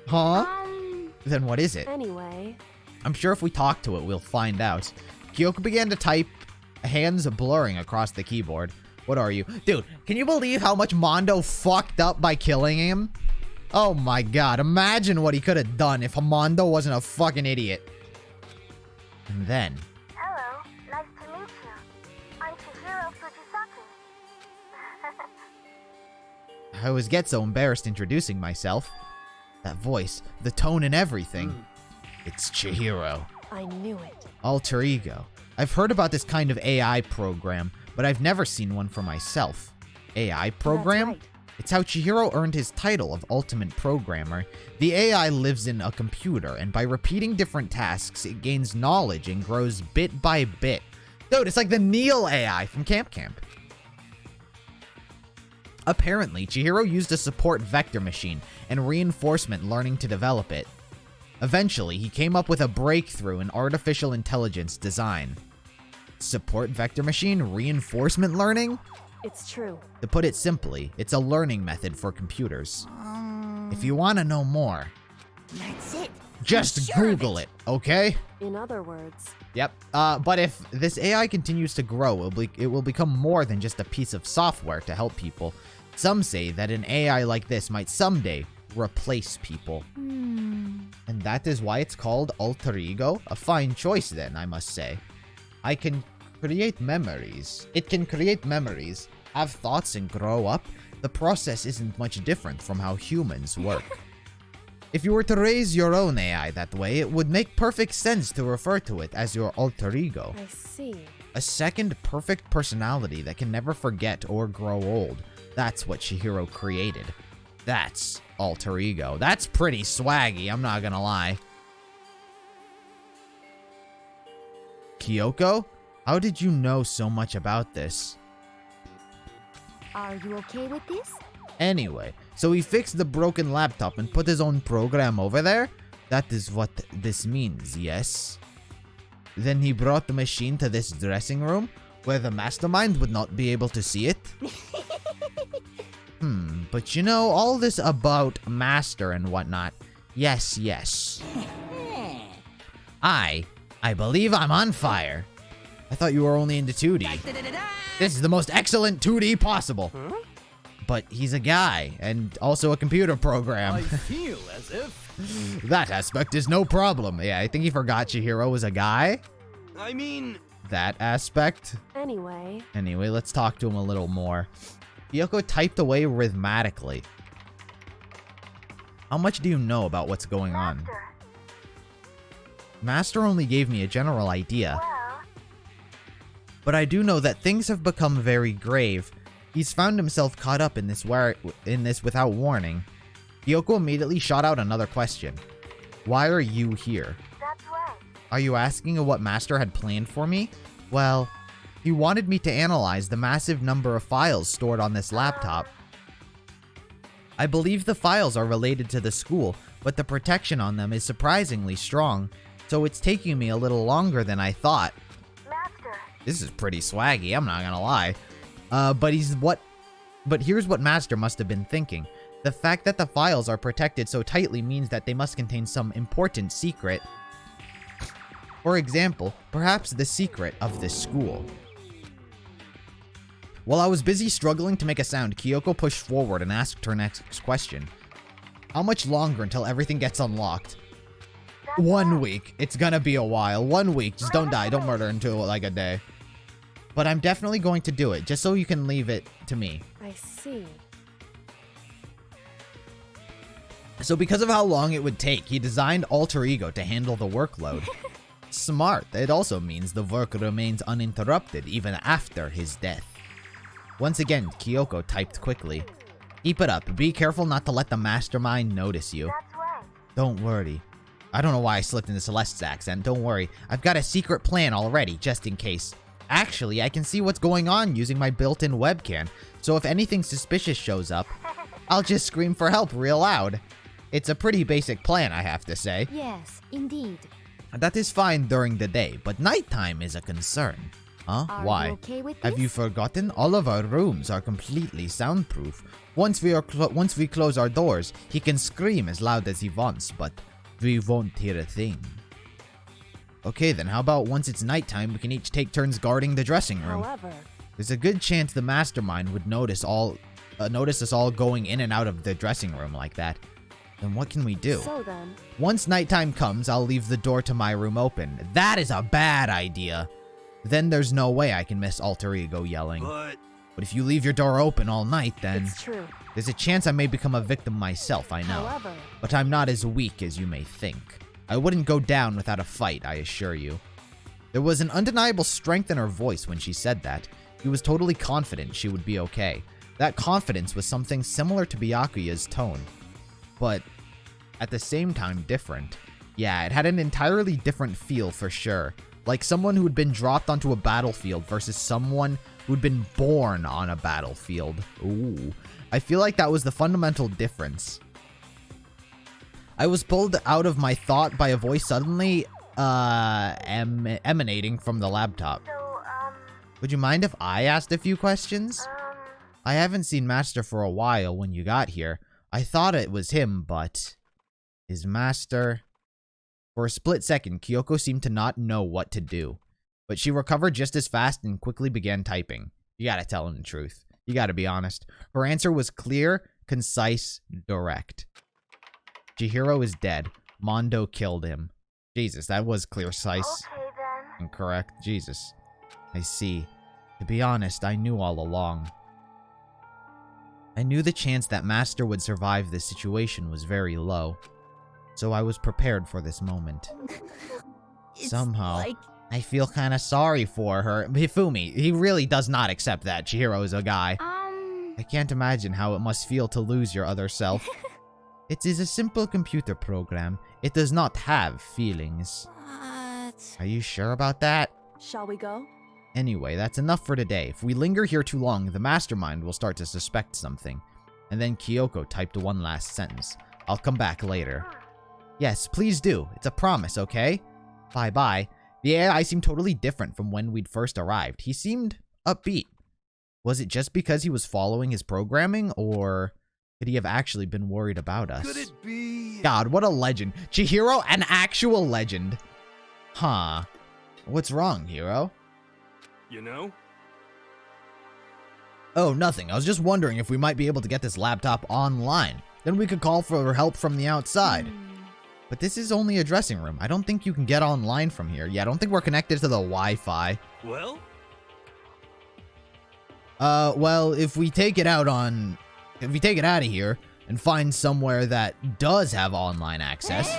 Huh? Then what is it? Anyway. I'm sure if we talk to it, we'll find out. Kyoko began to type, hands blurring across the keyboard. What are you? Dude, can you believe how much Mondo fucked up by killing him? Oh my god, imagine what he could have done if Mondo wasn't a fucking idiot. And then... Hello, nice to meet you. I'm Chihiro Fujisaki. I always get so embarrassed introducing myself. That voice, the tone and everything. It's Chihiro. I knew it. Alter ego. I've heard about this kind of AI program, but I've never seen one for myself. AI program? That's right. It's how Chihiro earned his title of Ultimate Programmer. The AI lives in a computer, and by repeating different tasks, it gains knowledge and grows bit by bit. Dude, it's like the Neil AI from Camp Camp. Apparently, Chihiro used a support vector machine and reinforcement learning to develop it. Eventually, he came up with a breakthrough in artificial intelligence design. Support vector machine reinforcement learning? It's true. To put it simply, it's a learning method for computers. If you want to know more, That's it. just I'm sure of Google it, okay? In other words. Yep. But if this AI continues to grow, it will become more than just a piece of software to help people. Some say that an AI like this might someday replace people. And that is why it's called alter ego. A fine choice then, I must say. I can create memories. It can create memories, have thoughts, and grow up. The process isn't much different from how humans work. If you were to raise your own AI that way, it would make perfect sense to refer to it as your alter ego. I see. A second perfect personality that can never forget or grow old. That's what Chihiro created. That's alter ego. That's pretty swaggy, I'm not gonna lie. Kyoko? How did you know so much about this? Are you okay with this? Anyway, so he fixed the broken laptop and put his own program over there? That is what this means, yes? Then he brought the machine to this dressing room, where the mastermind would not be able to see it? But you know, all this about master and whatnot. Yes, yes. I believe I'm on fire. I thought you were only into 2D. This is the most excellent 2D possible. but he's a guy, and also a computer program. I feel as if... That aspect is no problem. Yeah, I think he forgot Chihiro was a guy. I mean... That aspect. Anyway, Let's talk to him a little more. Kyoko typed away rhythmically. How much do you know about what's going on? Master only gave me a general idea. But I do know that things have become very grave. He's found himself caught up in this without warning. Kyoko immediately shot out another question. Why are you here? That's right. Are you asking what Master had planned for me? Well, he wanted me to analyze the massive number of files stored on this laptop. I believe the files are related to the school, but the protection on them is surprisingly strong, so it's taking me a little longer than I thought. Master. This is pretty swaggy, I'm not gonna lie. But here's what Master must have been thinking. The fact that the files are protected so tightly means that they must contain some important secret. For example, perhaps the secret of this school. While I was busy struggling to make a sound, Kyoko pushed forward and asked her next question. How much longer until everything gets unlocked? 1 week. It's gonna be a while. 1 week. Just don't die. Don't murder until like a day. But I'm definitely going to do it, just so you can leave it to me. I see. So because of how long it would take, he designed Alter Ego to handle the workload. Smart. It also means the work remains uninterrupted even after his death. Once again, Kyoko typed quickly. Keep it up. Be careful not to let the mastermind notice you. That's right. Don't worry. I don't know why I slipped into Celeste's accent. Don't worry. I've got a secret plan already, just in case. Actually, I can see what's going on using my built-in webcam, so if anything suspicious shows up, I'll just scream for help real loud. It's a pretty basic plan, I have to say. Yes, indeed. That is fine during the day, but nighttime is a concern. Huh? Are Why? you okay with Have this? you forgotten? All of our rooms are completely soundproof. Once we close our doors, he can scream as loud as he wants, but we won't hear a thing. Okay then, how about once it's nighttime, we can each take turns guarding the dressing room. However, There's a good chance the mastermind would notice us all going in and out of the dressing room like that. Then what can we do? so then, Once nighttime comes, I'll leave the door to my room open. That is a bad idea. Then there's no way I can miss Alter Ego yelling. But... But if you leave your door open all night, then it's true. there's a chance I may become a victim myself, I know. However, But I'm not as weak as you may think. I wouldn't go down without a fight, I assure you. There was an undeniable strength in her voice when she said that. He was totally confident she would be okay. That confidence was something similar to Byakuya's tone, but at the same time different. Yeah, it had an entirely different feel for sure. Like someone who had been dropped onto a battlefield versus someone who'd been born on a battlefield. Ooh. I feel like that was the fundamental difference. I was pulled out of my thought by a voice suddenly emanating from the laptop. So, Would you mind if I asked a few questions? I haven't seen Master for a while when you got here. I thought it was him, but... Is Master... For a split second, Kyoko seemed to not know what to do. But she recovered just as fast and quickly began typing. You gotta tell him the truth. You gotta be honest. Her answer was clear, concise, direct. Chihiro is dead. Mondo killed him. Jesus, that was clear, concise, okay then. and correct. Jesus. I see. To be honest, I knew all along. I knew the chance that Master would survive this situation was very low. So I was prepared for this moment. Somehow, I feel kinda sorry for her. Hifumi, he really does not accept that Chihiro is a guy. I can't imagine how it must feel to lose your other self. It is a simple computer program. It does not have feelings. What? Are you sure about that? shall we go? Anyway, that's enough for today. If we linger here too long, the mastermind will start to suspect something. And then Kyoko typed one last sentence. I'll come back later. Yes, please do. It's a promise, okay? Bye-bye. The AI seemed totally different from when we'd first arrived. He seemed upbeat. Was it just because he was following his programming, or could he have actually been worried about us? Could it be... God, what a legend. Chihiro, an actual legend. Huh. What's wrong, Hiro? You know? Oh, nothing. I was just wondering if we might be able to get this laptop online. Then we could call for help from the outside. But this is only a dressing room. I don't think you can get online from here. Yeah, I don't think we're connected to the Wi-Fi. Well? Well, if we take it out of here and find somewhere that does have online access,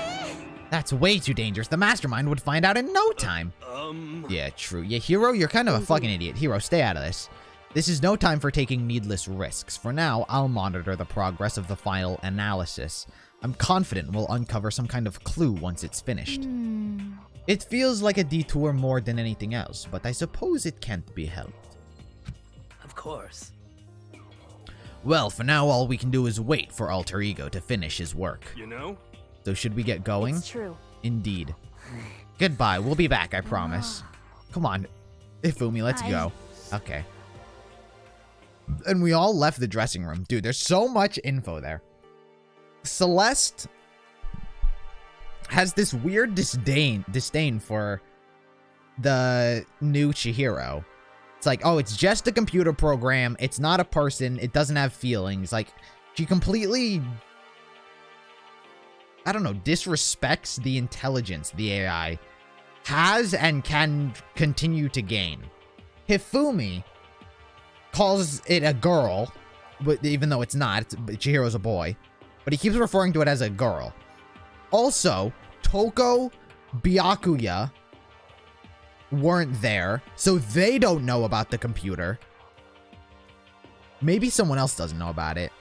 that's way too dangerous. The mastermind would find out in no time. Yeah. Yeah, true. Yeah, Hero, you're kind of a fucking idiot. Hero, stay out of this. This is no time for taking needless risks. For now, I'll monitor the progress of the final analysis. I'm confident we'll uncover some kind of clue once it's finished. It feels like a detour more than anything else, but I suppose it can't be helped. Of course. Well, for now, all we can do is wait for Alter Ego to finish his work. You know? So should we get going? It's true. Indeed. Goodbye. We'll be back, I promise. Come on, Ifumi, let's go. Okay. And we all left the dressing room. Dude, there's so much info there. Celeste has this weird disdain for the new Chihiro. It's like, oh, it's just a computer program. It's not a person. It doesn't have feelings. Like, she completely, I don't know, disrespects the intelligence the AI has and can continue to gain. Hifumi calls it a girl, but even though it's not, Chihiro's a boy. But he keeps referring to it as a girl. Also, Toko, Byakuya weren't there, so they don't know about the computer. Maybe someone else doesn't know about it.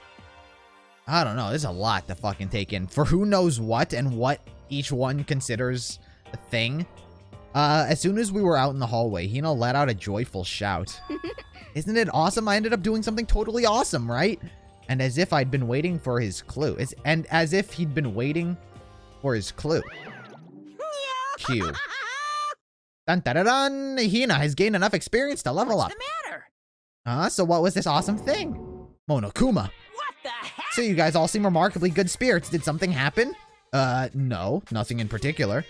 I don't know. There's a lot to fucking take in for who knows what and what each one considers a thing. As soon as we were out in the hallway, Hina let out a joyful shout. Isn't it awesome? I ended up doing something totally awesome, right? And as if I'd been waiting for his clue. And as if he'd been waiting for his clue. Q. Dun dun dun dun! Hina has gained enough experience to level up. What's the matter? So what was this awesome thing? Monokuma. What the heck? So you guys all seem remarkably good spirits. Did something happen? No. Nothing in particular.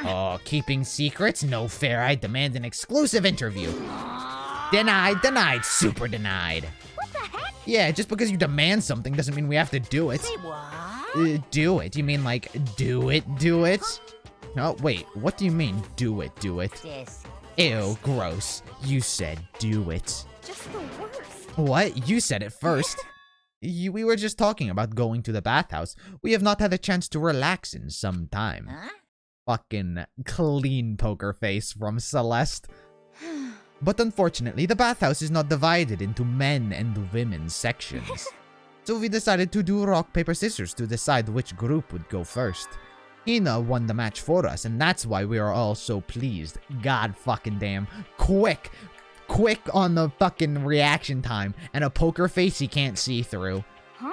Oh, keeping secrets? No fair. I demand an exclusive interview. Denied, denied, super denied. What the heck? Yeah, just because you demand something doesn't mean we have to do it. Say what? Do it? You mean like, do it? No, wait, what do you mean, do it? This. Ew, gross. You said do it. Just the worst. What? You said it first. We were just talking about going to the bathhouse. We have not had a chance to relax in some time. Huh? Fucking clean poker face from Celeste. But unfortunately, the bathhouse is not divided into men and women sections. So we decided to do rock, paper, scissors to decide which group would go first. Hina won the match for us, and that's why we are all so pleased. God fucking damn. Quick on the fucking reaction time, and a poker face he can't see through. Huh?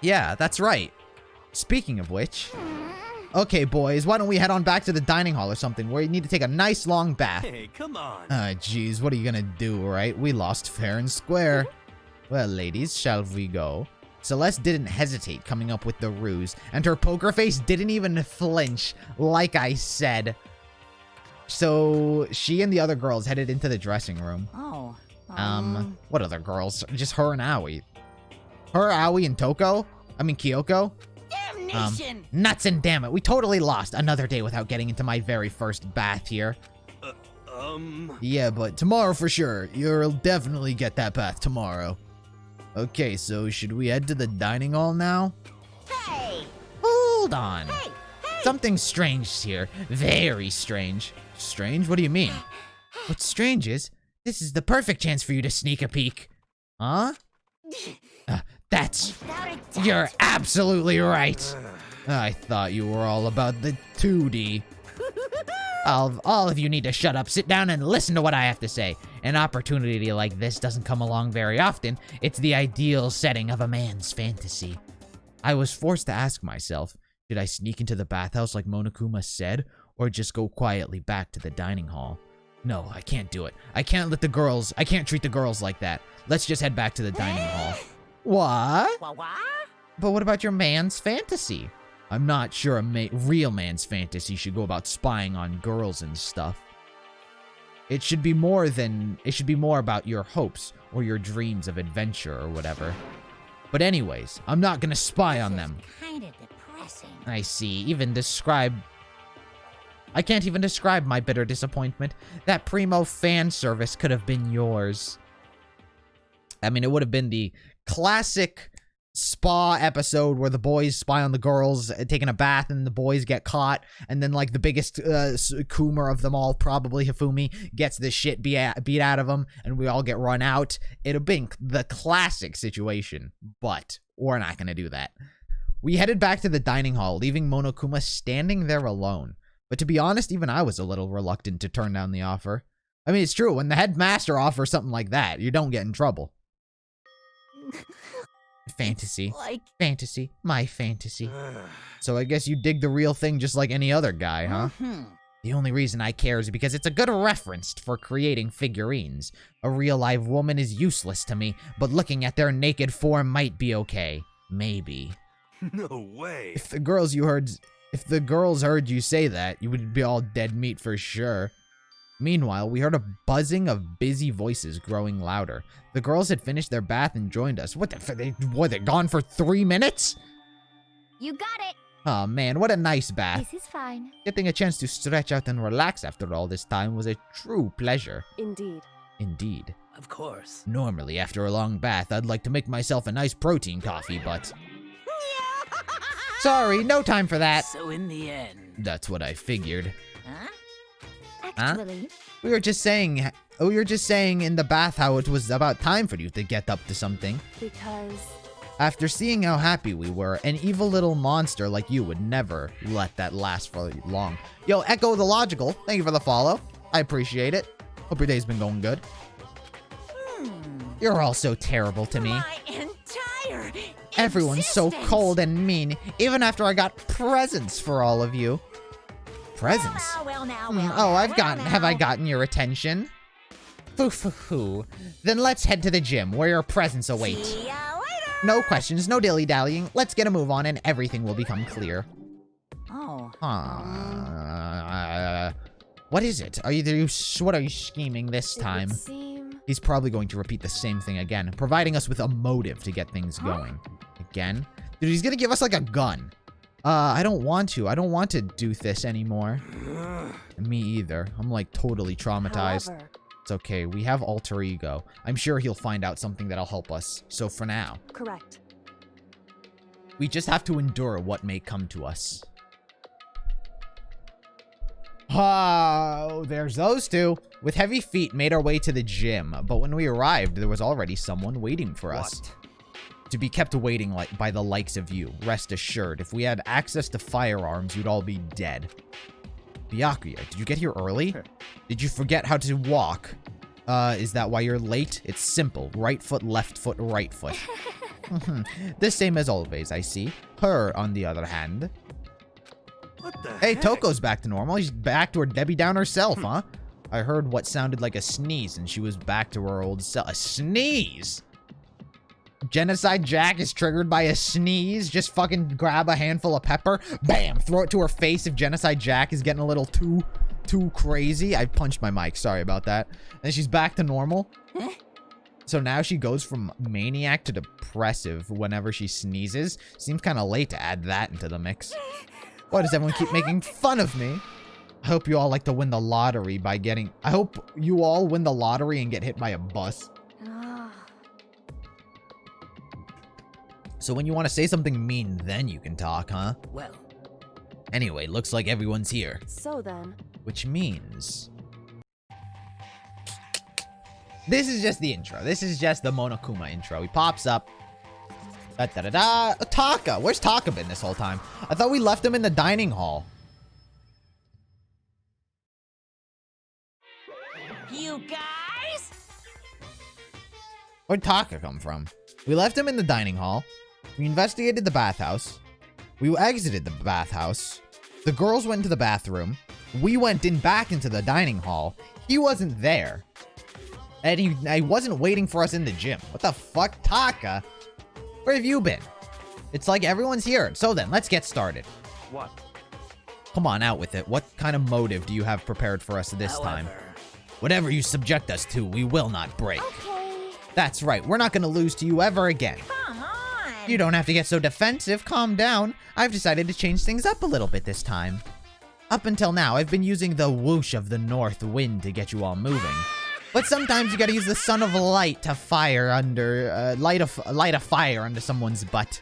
Yeah, that's right. Speaking of which... Okay, boys, why don't we head on back to the dining hall or something, where you need to take a nice long bath. Hey, come on. Jeez, what are you gonna do, right? We lost fair and square. Well, ladies, shall we go? Celeste didn't hesitate coming up with the ruse, and her poker face didn't even flinch, like I said. So, she and the other girls headed into the dressing room. Oh. What other girls? Just her and Aoi. Her, Aoi, and Kyoko? Damnation! Nuts and damn it, we totally lost another day without getting into my very first bath here. Yeah, but tomorrow for sure. You'll definitely get that bath tomorrow. Okay, so should we head to the dining hall now? Hey! Hold on. Hey! Something strange here. Very strange. Strange? What do you mean? What's strange is, this is the perfect chance for you to sneak a peek. Huh? You're absolutely right. I thought you were all about the 2D. All of you need to shut up, sit down, and listen to what I have to say. An opportunity like this doesn't come along very often. It's the ideal setting of a man's fantasy. I was forced to ask myself, did I sneak into the bathhouse like Monokuma said, or just go quietly back to the dining hall? No, I can't do it. I can't treat the girls like that. Let's just head back to the dining hall. What? What? But what about your man's fantasy? I'm not sure a real man's fantasy should go about spying on girls and stuff. It should be more about your hopes or your dreams of adventure or whatever. But anyways, I'm not gonna spy on them. Kind of depressing. I see. I can't even describe my bitter disappointment. That primo fan service could have been yours. I mean, it would have been the classic spa episode where the boys spy on the girls taking a bath and the boys get caught, and then like the biggest coomer of them all, probably Hifumi, gets the shit beat out of him and we all get run out. It'd have been the classic situation, but we're not gonna do that. We headed back to the dining hall, leaving Monokuma standing there alone. But to be honest, even I was a little reluctant to turn down the offer. I mean, it's true, when the headmaster offers something like that, you don't get in trouble. Fantasy. Fantasy. My fantasy. So I guess you dig the real thing just like any other guy, huh? The only reason I care is because it's a good reference for creating figurines. A real live woman is useless to me, but looking at their naked form might be okay. Maybe. No way. If the girls heard you say that, you would be all dead meat for sure. Meanwhile, we heard a buzzing of busy voices growing louder. The girls had finished their bath and joined us. What they gone for 3 minutes? You got it. Oh man, what a nice bath. This is fine. Getting a chance to stretch out and relax after all this time was a true pleasure. Indeed. Indeed. Of course. Normally, after a long bath, I'd like to make myself a nice protein coffee, but... Sorry, no time for that. So in the end... That's what I figured. Huh? Actually, We were just saying in the bath how it was about time for you to get up to something. Because After seeing how happy we were, an evil little monster like you would never let that last for long. Yo, Echo the Logical, thank you for the follow. I appreciate it. Hope your day's been going good. You're all so terrible to me. My entire Everyone's so existence. cold and mean, even after I got presents for all of you. Presents? Well, now, Have I gotten your attention? Foo-foo-hoo. Then let's head to the gym, where your presents await. See ya later. No questions, no dilly-dallying. Let's get a move on and everything will become clear. Oh. What is it? What are you scheming this it time? would seem He's probably going to repeat the same thing again, providing us with a motive to get things going. Again? Dude, he's gonna give us like a gun. I don't want to. I don't want to do this anymore. Me either. I'm like totally traumatized. however, It's okay. We have alter ego. I'm sure he'll find out something that'll help us. So for now, correct. we just have to endure what may come to us. Oh, there's those two. With heavy feet, made our way to the gym. But when we arrived, there was already someone waiting for us. To be kept waiting by the likes of you. Rest assured, if we had access to firearms, you'd all be dead. Byakuya, did you get here early? Did you forget how to walk? Is that why you're late? It's simple. Right foot, right foot. The same as always, I see. Her, on the other hand. What the Hey, heck? Toko's back to normal. She's back to her Debbie Downer self, huh? I heard what sounded like a sneeze, and she was back to her old self. A sneeze? Genocide Jack is triggered by a sneeze. Just fucking grab a handful of pepper. Bam! Throw it to her face if Genocide Jack is getting a little too crazy. I punched my mic. Sorry about that. And she's back to normal. So now she goes from maniac to depressive whenever she sneezes. Seems kind of late to add that into the mix. Why does everyone keep making fun of me? I hope you all like to win the lottery by getting... I hope you all win the lottery and get hit by a bus. Ah, So when you want to say something mean, then you can talk, huh? Well, Anyway, looks like everyone's here. so then, Which means... This is just the intro. This is just the Monokuma intro. He pops up. Da-da-da-da. Taka! Where's Taka been this whole time? I thought we left him in the dining hall. You guys? Where'd Taka come from? We left him in the dining hall. We investigated the bathhouse. We exited the bathhouse. The girls went to the bathroom. We went back into the dining hall. He wasn't there. And he wasn't waiting for us in the gym. What the fuck? Taka? Where have you been? It's like everyone's here. So then, let's get started. what? Come on, out with it. What kind of motive do you have prepared for us this time? However, Whatever you subject us to, we will not break. Okay. That's right, we're not gonna lose to you ever again. Come on. You don't have to get so defensive, calm down. I've decided to change things up a little bit this time. Up until now, I've been using the whoosh of the north wind to get you all moving. But sometimes you gotta use the son of light to light a fire under someone's butt.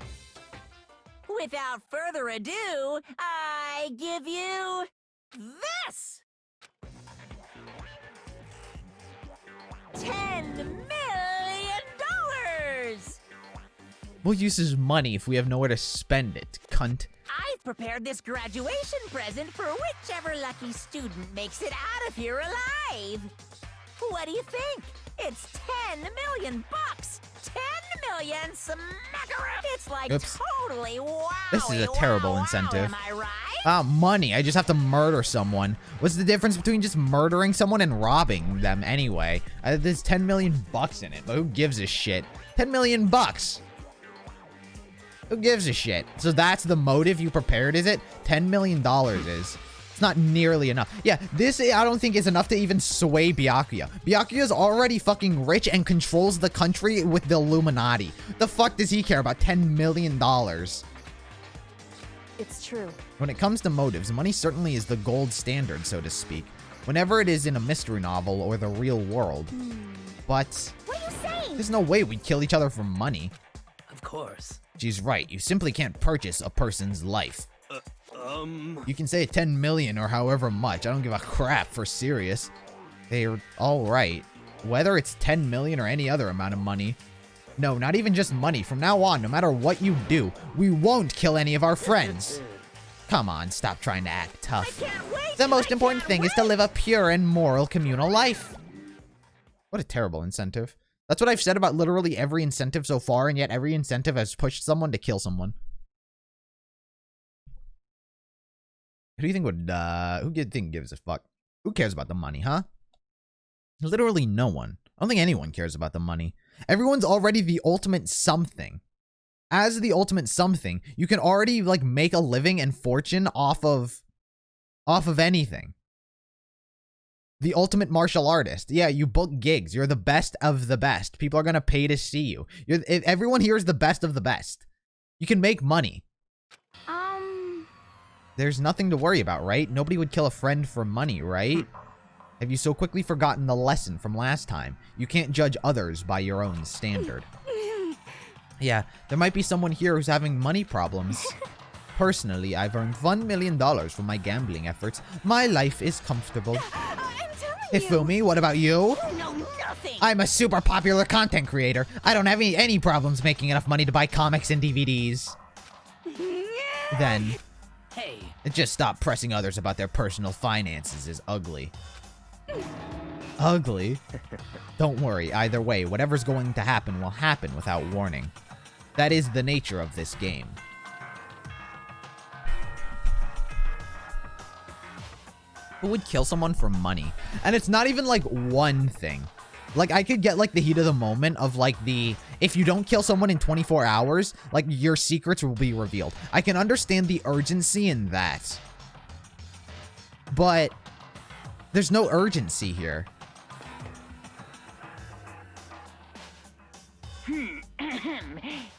Without further ado, I give you this. $10 million. We'll use his money if we have nowhere to spend it, cunt. I've prepared this graduation present for whichever lucky student makes it out of here alive. What do you think? It's $10 million. 10 million smackaroo. It's like Oops. totally wow. This is a terrible incentive. Am I right? Money. I just have to murder someone. What's the difference between just murdering someone and robbing them anyway? There's 10 million bucks in it, but who gives a shit? 10 million bucks. Who gives a shit? So that's the motive you prepared, is it? $10 million is. It's not nearly enough. Yeah, this I don't think is enough to even sway Byakuya. Byakuya's already fucking rich and controls the country with the Illuminati. The fuck does he care about $10 million? It's true. When it comes to motives, money certainly is the gold standard, so to speak. Whenever it is in a mystery novel or the real world. But What are you saying? there's no way we'd kill each other for money. Of course. She's right. You simply can't purchase a person's life. You can say 10 million or however much. I don't give a crap for serious. They're all right. Whether it's 10 million or any other amount of money. No, not even just money. From now on, no matter what you do, we won't kill any of our friends. Come on, stop trying to act tough. Can't wait. The most important thing is to live a pure and moral communal life. What a terrible incentive. That's what I've said about literally every incentive so far, and yet every incentive has pushed someone to kill someone. Who do you think would, who do you think gives a fuck? Who cares about the money, huh? Literally no one. I don't think anyone cares about the money. Everyone's already the ultimate something. As the ultimate something, you can already, like, make a living and fortune off of anything. The ultimate martial artist. Yeah, you book gigs. You're the best of the best. People are gonna pay to see you. Everyone here is the best of the best. You can make money. There's nothing to worry about, right? Nobody would kill a friend for money, right? Have you so quickly forgotten the lesson from last time? You can't judge others by your own standard. Yeah, there might be someone here who's having money problems. Personally, I've earned $1 million from my gambling efforts. My life is comfortable. I'm telling Ifumi, what about you? you know nothing. I'm a super popular content creator. I don't have any problems making enough money to buy comics and DVDs. Then, Hey, just stop pressing others about their personal finances is ugly. Ugly? Don't worry, either way, whatever's going to happen will happen without warning. That is the nature of this game. Who would kill someone for money? And it's not even like one thing. Like, I could get like the heat of the moment of like if you don't kill someone in 24 hours, like your secrets will be revealed. I can understand the urgency in that. But there's no urgency here.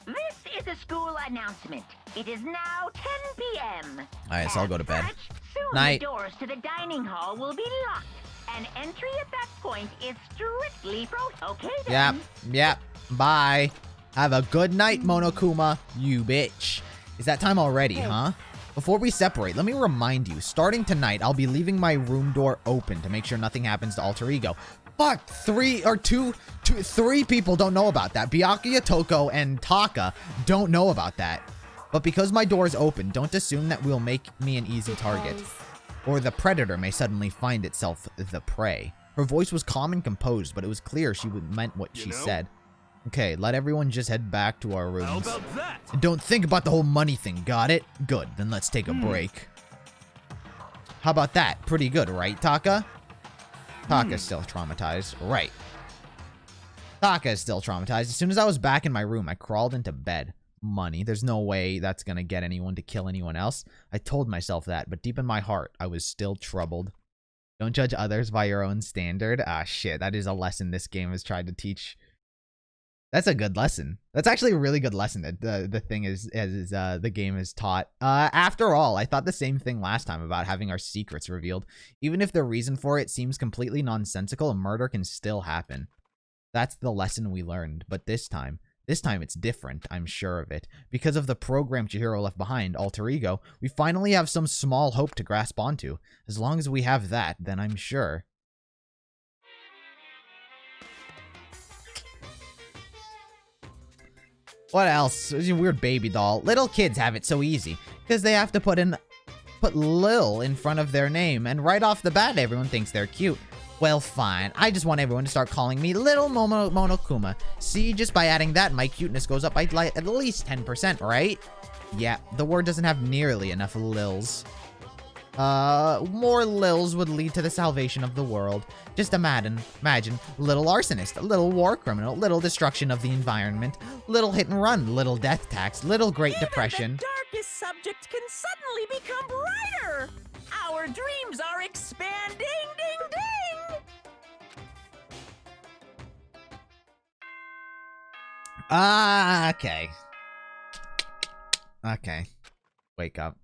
This is a school announcement. It is now 10 p.m. Alright, so I'll go to bed. Soon Night. the doors to the dining hall will be locked. And entry at that point is strictly okay then. Yep. Bye. Have a good night, Monokuma, you bitch. Is that time already, huh? Before we separate, let me remind you, starting tonight, I'll be leaving my room door open to make sure nothing happens to Alter Ego. Fuck, three people don't know about that. Byakuya, Toko, and Taka don't know about that. But because my door is open, don't assume that will make me an easy target. Or the predator may suddenly find itself the prey. Her voice was calm and composed, but it was clear she meant what she said. Okay, let everyone just head back to our rooms. how about that? And don't think about the whole money thing, got it? Good, then let's take a break. How about that? Pretty good, right, Taka? Taka's still traumatized. Right. Taka is still traumatized. As soon as I was back in my room, I crawled into bed. Money. There's no way that's gonna get anyone to kill anyone else. I told myself that, but deep in my heart, I was still troubled. Don't judge others by your own standard. Ah, shit. That is a lesson this game has tried to teach. That's a good lesson. That's actually a really good lesson that the thing is the game is taught. After all, I thought the same thing last time about having our secrets revealed. Even if the reason for it seems completely nonsensical, a murder can still happen. That's the lesson we learned. But this time it's different, I'm sure of it. Because of the program Chihiro left behind, Alter Ego, we finally have some small hope to grasp onto. As long as we have that, then I'm sure. What else? It's a weird baby doll. Little kids have it so easy, because they have to put Lil in front of their name, and right off the bat, everyone thinks they're cute. Well, fine. I just want everyone to start calling me Little Monokuma. See, just by adding that, my cuteness goes up by like at least 10%, right? Yeah, the word doesn't have nearly enough Lils. More Lils would lead to the salvation of the world. Just imagine, little arsonist, little war criminal, little destruction of the environment, little hit and run, little death tax, little Great Depression. The darkest subject can suddenly become brighter. Our dreams are expanding, ding ding. Okay. Okay. Wake up.